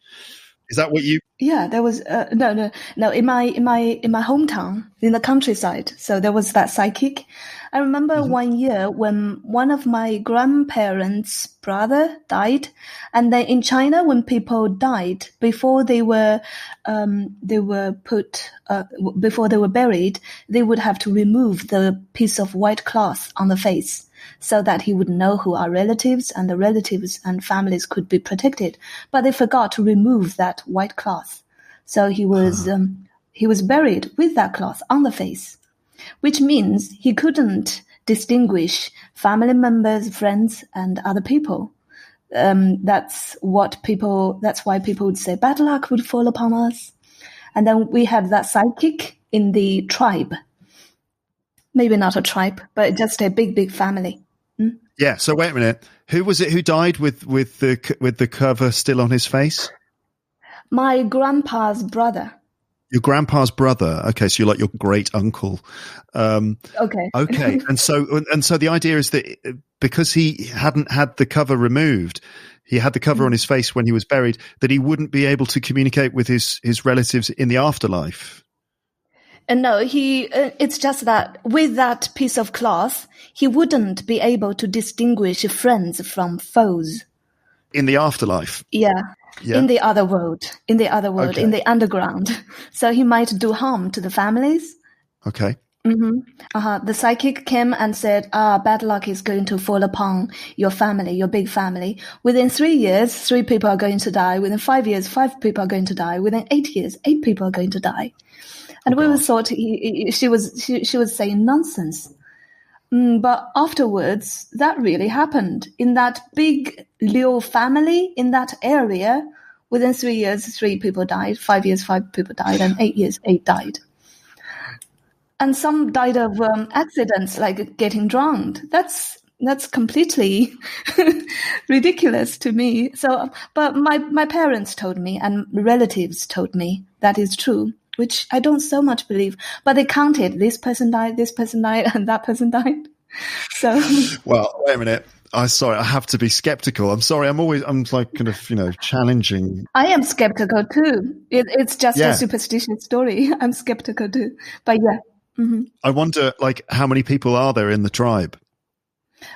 Speaker 1: Is that what you?
Speaker 2: Yeah, there was no. In my hometown, in the countryside. So there was that psychic. I remember one year when one of my grandparents' brother died, and then in China, when people died before they were buried, they would have to remove the piece of white cloth on the face, so that he would know who are relatives and the relatives and families could be protected. But they forgot to remove that white cloth. So he was buried with that cloth on the face, which means he couldn't distinguish family members, friends, and other people. That's why people would say bad luck would fall upon us. And then we had that psychic in the tribe. Maybe not a tribe, but just a big family.
Speaker 1: Yeah. So wait a minute. Who was it who died with the cover still on his face?
Speaker 2: My grandpa's brother.
Speaker 1: Your grandpa's brother. Okay, so you're like your great uncle.
Speaker 2: Okay.
Speaker 1: And so the idea is that because he hadn't had the cover removed, he had the cover on his face when he was buried, that he wouldn't be able to communicate with his relatives in the afterlife.
Speaker 2: And no, it's just that with that piece of cloth, he wouldn't be able to distinguish friends from foes.
Speaker 1: In the afterlife?
Speaker 2: Yeah. In the other world,
Speaker 1: Okay.
Speaker 2: in the underground. So he might do harm to the families.
Speaker 1: Okay.
Speaker 2: The psychic came and said, bad luck is going to fall upon your family, your big family. Within 3 years, 3 people are going to die. Within 5 years, 5 people are going to die. Within 8 years, 8 people are going to die. And we thought she was saying nonsense. But afterwards, that really happened. In that big Liu family, in that area, within 3 years, 3 people died. 5 years, 5 people died. And 8 years, 8 died. And some died of accidents, like getting drowned. That's completely ridiculous to me. So, but my parents told me and relatives told me that is true, which I don't so much believe. But they counted: this person died, and that person died. So,
Speaker 1: well, wait a minute. I have to be skeptical. I'm sorry. I'm like kind of, challenging.
Speaker 2: I am skeptical too. It's just a superstitious story. I'm skeptical too. But yeah. Mm-hmm.
Speaker 1: I wonder, like, how many people are there in the tribe?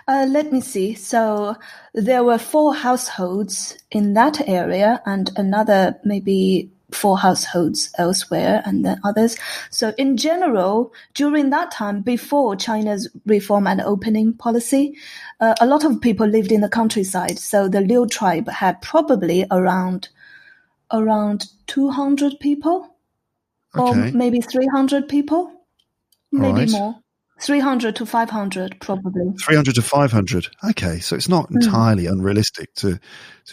Speaker 2: Let me see. So there were 4 households in that area and another maybe 4 households elsewhere and then others. So in general, during that time, before China's reform and opening policy, a lot of people lived in the countryside. So the Liu tribe had probably around 200 people or maybe 300 people. Maybe more. 300 to 500, probably.
Speaker 1: 300 to 500. Okay, so it's not entirely unrealistic to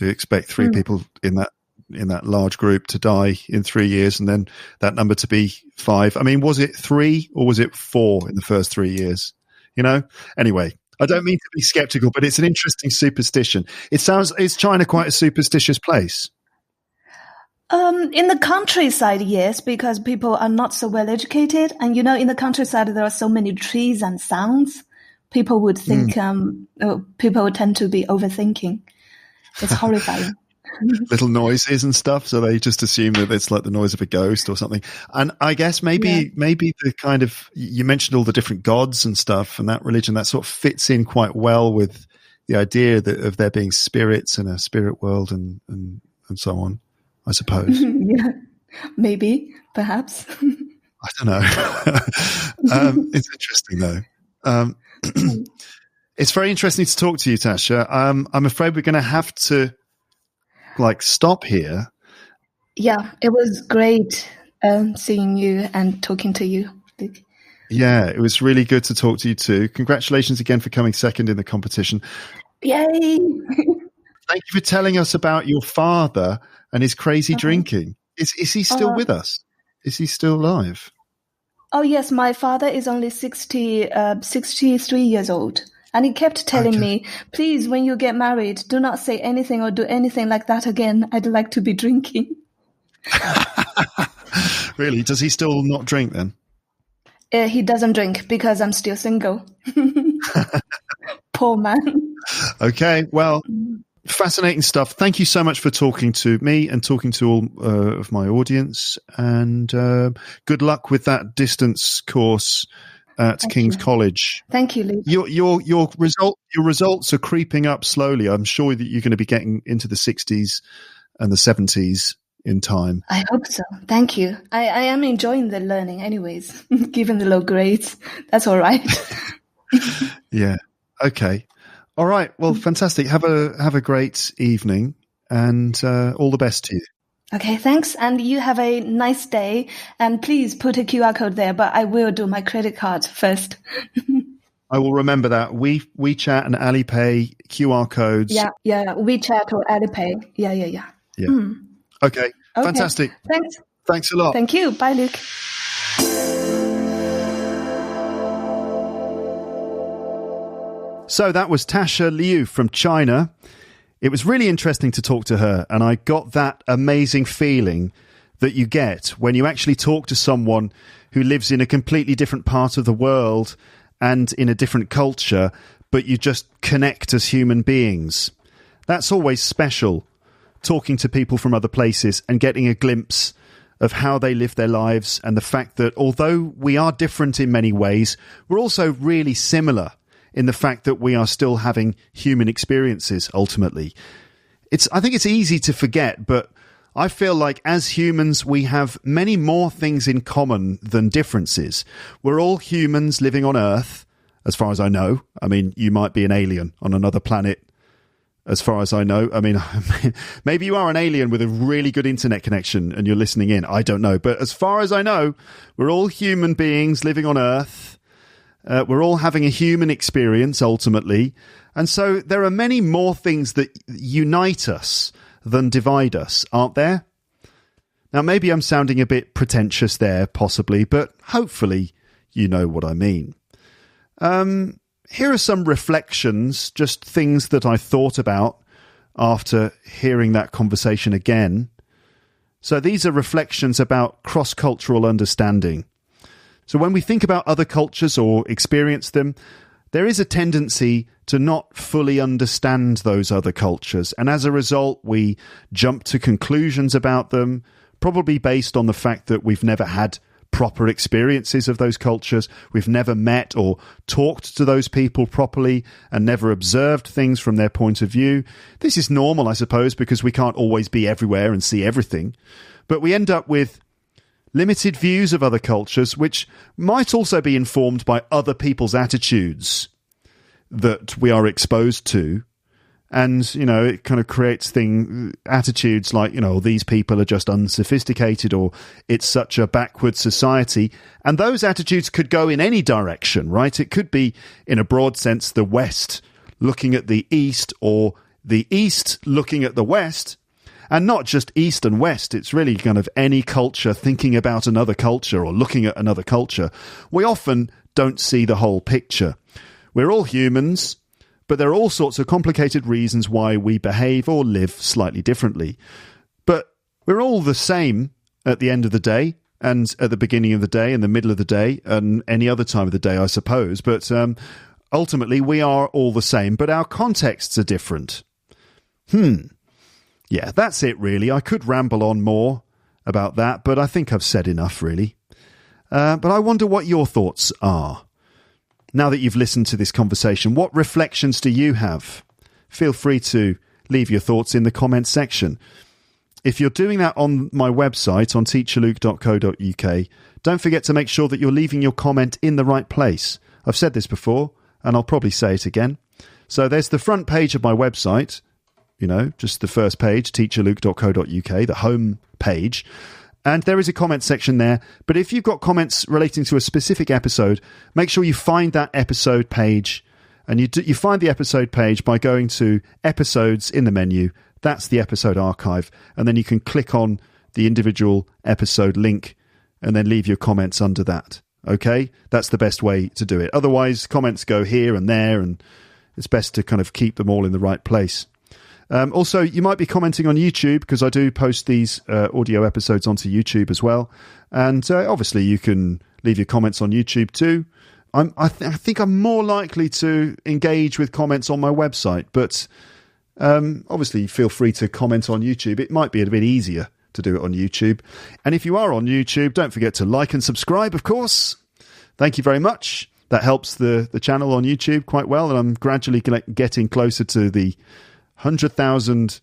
Speaker 1: expect 3 people in that large group to die in 3 years, and then that number to be 5. I mean, was it 3 or was it 4 in the first 3 years? Anyway, I don't mean to be skeptical, but it's an interesting superstition. Is China quite a superstitious place?
Speaker 2: In the countryside, yes, because people are not so well educated. And, in the countryside, there are so many trees and sounds. People would think, people tend to be overthinking. It's horrifying.
Speaker 1: Little noises and stuff. So they just assume that it's like the noise of a ghost or something. And I guess maybe the kind of, you mentioned all the different gods and stuff and that religion, that sort of fits in quite well with the idea of there being spirits and a spirit world and so on. I suppose.
Speaker 2: Yeah, maybe, perhaps.
Speaker 1: I don't know. It's interesting, though. It's very interesting to talk to you, Tasha. I'm afraid we're going to have to, stop here.
Speaker 2: Yeah, it was great seeing you and talking to you, Luke.
Speaker 1: Yeah, it was really good to talk to you too. Congratulations again for coming second in the competition.
Speaker 2: Yay!
Speaker 1: Thank you for telling us about your father and his crazy drinking. Is he still with us? Is he still alive?
Speaker 2: Oh, yes. My father is only 63 years old. And he kept telling me, please, when you get married, do not say anything or do anything like that again. I'd like to be drinking.
Speaker 1: Really? Does he still not drink then?
Speaker 2: He doesn't drink because I'm still single. Poor man.
Speaker 1: Okay. Well, fascinating stuff. Thank you so much for talking to me and talking to all of my audience. And good luck with that distance course at King's College.
Speaker 2: Thank you, Luke.
Speaker 1: Your results are creeping up slowly. I'm sure that you're going to be getting into the 60s and the 70s in time.
Speaker 2: I hope so. Thank you. I am enjoying the learning anyways, given the low grades. That's all right.
Speaker 1: Yeah. Okay. All right. Well, fantastic. Have a great evening and all the best to you.
Speaker 2: Okay, thanks. And you have a nice day. And please put a QR code there, but I will do my credit card first.
Speaker 1: I will remember that. WeChat and Alipay QR codes.
Speaker 2: Yeah. WeChat or Alipay. Yeah.
Speaker 1: Okay. Fantastic. Thanks a lot.
Speaker 2: Thank you. Bye, Luke.
Speaker 1: So that was Tasha Liu from China. It was really interesting to talk to her, and I got that amazing feeling that you get when you actually talk to someone who lives in a completely different part of the world and in a different culture, but you just connect as human beings. That's always special, talking to people from other places and getting a glimpse of how they live their lives, and the fact that although we are different in many ways, we're also really similar in the fact that we are still having human experiences ultimately. I think it's easy to forget, but I feel like as humans, we have many more things in common than differences. We're all humans living on Earth, as far as I know. I mean, you might be an alien on another planet, as far as I know. I mean, maybe you are an alien with a really good internet connection and you're listening in. I don't know. But as far as I know, we're all human beings living on Earth. We're all having a human experience, ultimately. And so there are many more things that unite us than divide us, aren't there? Now, maybe I'm sounding a bit pretentious there, possibly, but hopefully you know what I mean. Here are some reflections, just things that I thought about after hearing that conversation again. So these are reflections about cross-cultural understanding. So when we think about other cultures or experience them, there is a tendency to not fully understand those other cultures. And as a result, we jump to conclusions about them, probably based on the fact that we've never had proper experiences of those cultures. We've never met or talked to those people properly and never observed things from their point of view. This is normal, I suppose, because we can't always be everywhere and see everything. But we end up with limited views of other cultures, which might also be informed by other people's attitudes that we are exposed to. And, you know, it kind of creates attitudes like, you know, these people are just unsophisticated, or it's such a backward society. And those attitudes could go in any direction, right? It could be, in a broad sense, the West looking at the East, or the East looking at the West. And not just East and West, it's really kind of any culture thinking about another culture or looking at another culture. We often don't see the whole picture. We're all humans, but there are all sorts of complicated reasons why we behave or live slightly differently. But we're all the same at the end of the day, and at the beginning of the day, and the middle of the day, and any other time of the day, I suppose. But ultimately, we are all the same, but our contexts are different. Yeah, that's it, really. I could ramble on more about that, but I think I've said enough, really. But I wonder what your thoughts are. Now that you've listened to this conversation, what reflections do you have? Feel free to leave your thoughts in the comments section. If you're doing that on my website, on teacherluke.co.uk, don't forget to make sure that you're leaving your comment in the right place. I've said this before, and I'll probably say it again. So there's the front page of my website, you know, just the first page, teacherluke.co.uk, the home page. And there is a comment section there. But if you've got comments relating to a specific episode, make sure you find that episode page. And you find the episode page by going to episodes in the menu. That's the episode archive. And then you can click on the individual episode link and then leave your comments under that. Okay? That's the best way to do it. Otherwise, comments go here and there, and it's best to kind of keep them all in the right place. Also, you might be commenting on YouTube, because I do post these audio episodes onto YouTube as well. And obviously, you can leave your comments on YouTube too. I think I'm more likely to engage with comments on my website, but obviously, feel free to comment on YouTube. It might be a bit easier to do it on YouTube. And if you are on YouTube, don't forget to like and subscribe, of course. Thank you very much. That helps the channel on YouTube quite well, and I'm gradually getting closer to the 100,000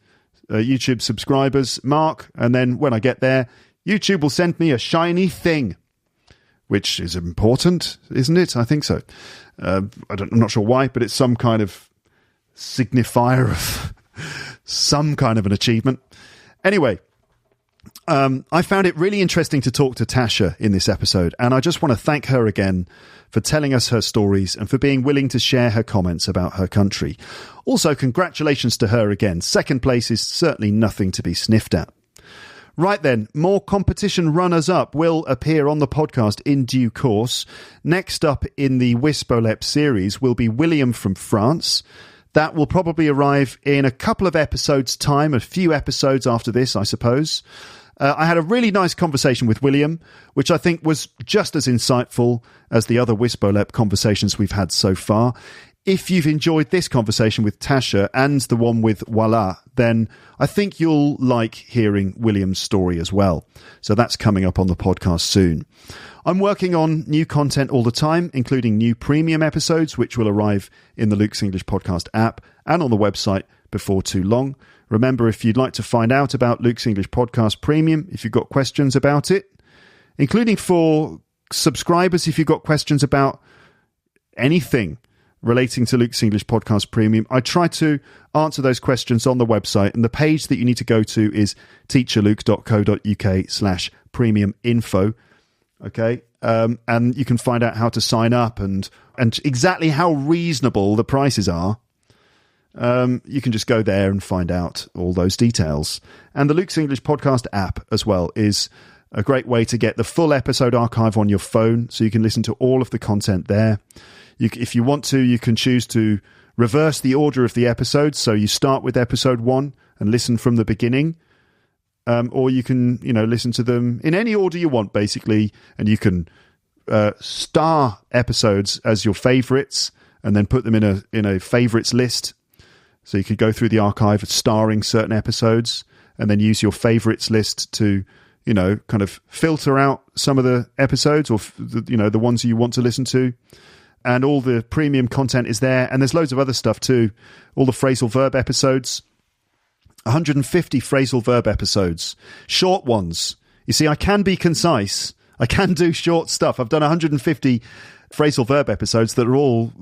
Speaker 1: YouTube subscribers mark, and then when I get there, YouTube will send me a shiny thing, which is important, isn't it? I think so. I'm not sure why, but it's some kind of signifier of some kind of an achievement. Anyway, I found it really interesting to talk to Tasha in this episode, and I just want to thank her again for telling us her stories and for being willing to share her comments about her country. Also, congratulations to her again. Second place is certainly nothing to be sniffed at. Right then, more competition runners-up will appear on the podcast in due course. Next up in the WISBOLEP series will be William from France. That will probably arrive in a couple of episodes' time, a few episodes after this, I suppose. I had a really nice conversation with William, which I think was just as insightful as the other WISBOLEP conversations we've had so far. If you've enjoyed this conversation with Tasha and the one with Voila, then I think you'll like hearing William's story as well. So that's coming up on the podcast soon. I'm working on new content all the time, including new premium episodes, which will arrive in the Luke's English Podcast app and on the website before too long. Remember, if you'd like to find out about Luke's English Podcast Premium, if you've got questions about it, including for subscribers, if you've got questions about anything relating to Luke's English Podcast Premium, I try to answer those questions on the website. And the page that you need to go to is teacherluke.co.uk/premium info. Okay. And you can find out how to sign up and exactly how reasonable the prices are. You can just go there and find out all those details. And the Luke's English Podcast app as well is a great way to get the full episode archive on your phone, so you can listen to all of the content there. If you want to, you can choose to reverse the order of the episodes, so you start with episode 1 and listen from the beginning, or you can, listen to them in any order you want, basically, and you can star episodes as your favourites and then put them in a favourites list. So you could go through the archive starring certain episodes and then use your favourites list to, kind of filter out some of the episodes or, the ones you want to listen to. And all the premium content is there. And there's loads of other stuff too. All the phrasal verb episodes, 150 phrasal verb episodes, short ones. You see, I can be concise. I can do short stuff. I've done 150 phrasal verb episodes that are all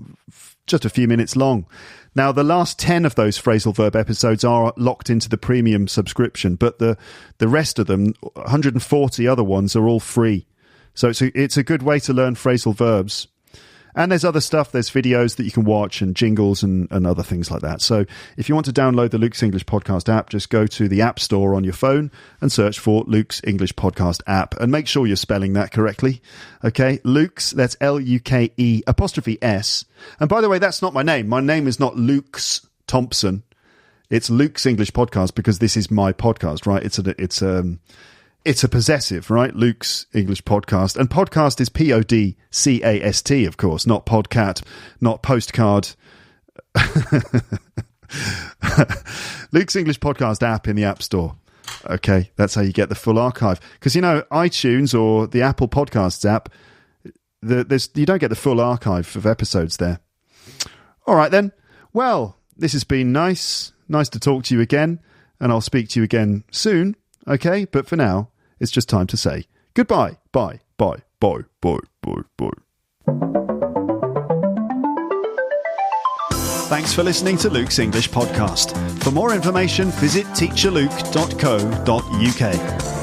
Speaker 1: just a few minutes long. Now, the last 10 of those phrasal verb episodes are locked into the premium subscription, but the rest of them, 140 other ones, are all free. So it's a good way to learn phrasal verbs. And there's other stuff. There's videos that you can watch and jingles and other things like that. So if you want to download the Luke's English Podcast app, just go to the App Store on your phone and search for Luke's English Podcast app. And make sure you're spelling that correctly. Okay, Luke's, that's Luke''S. And by the way, that's not my name. My name is not Luke's Thompson. It's Luke's English Podcast because this is my podcast, right? It's a possessive, right? Luke's English Podcast. And podcast is PODCAST, of course, not podcat, not postcard. Luke's English Podcast app in the App Store. Okay, that's how you get the full archive. Because, iTunes or the Apple Podcasts app, you don't get the full archive of episodes there. All right, then. Well, this has been nice. Nice to talk to you again. And I'll speak to you again soon. Okay, but for now, it's just time to say goodbye. Bye, bye, bye, bye, bye, bye. Thanks for listening to Luke's English Podcast. For more information, visit teacherluke.co.uk.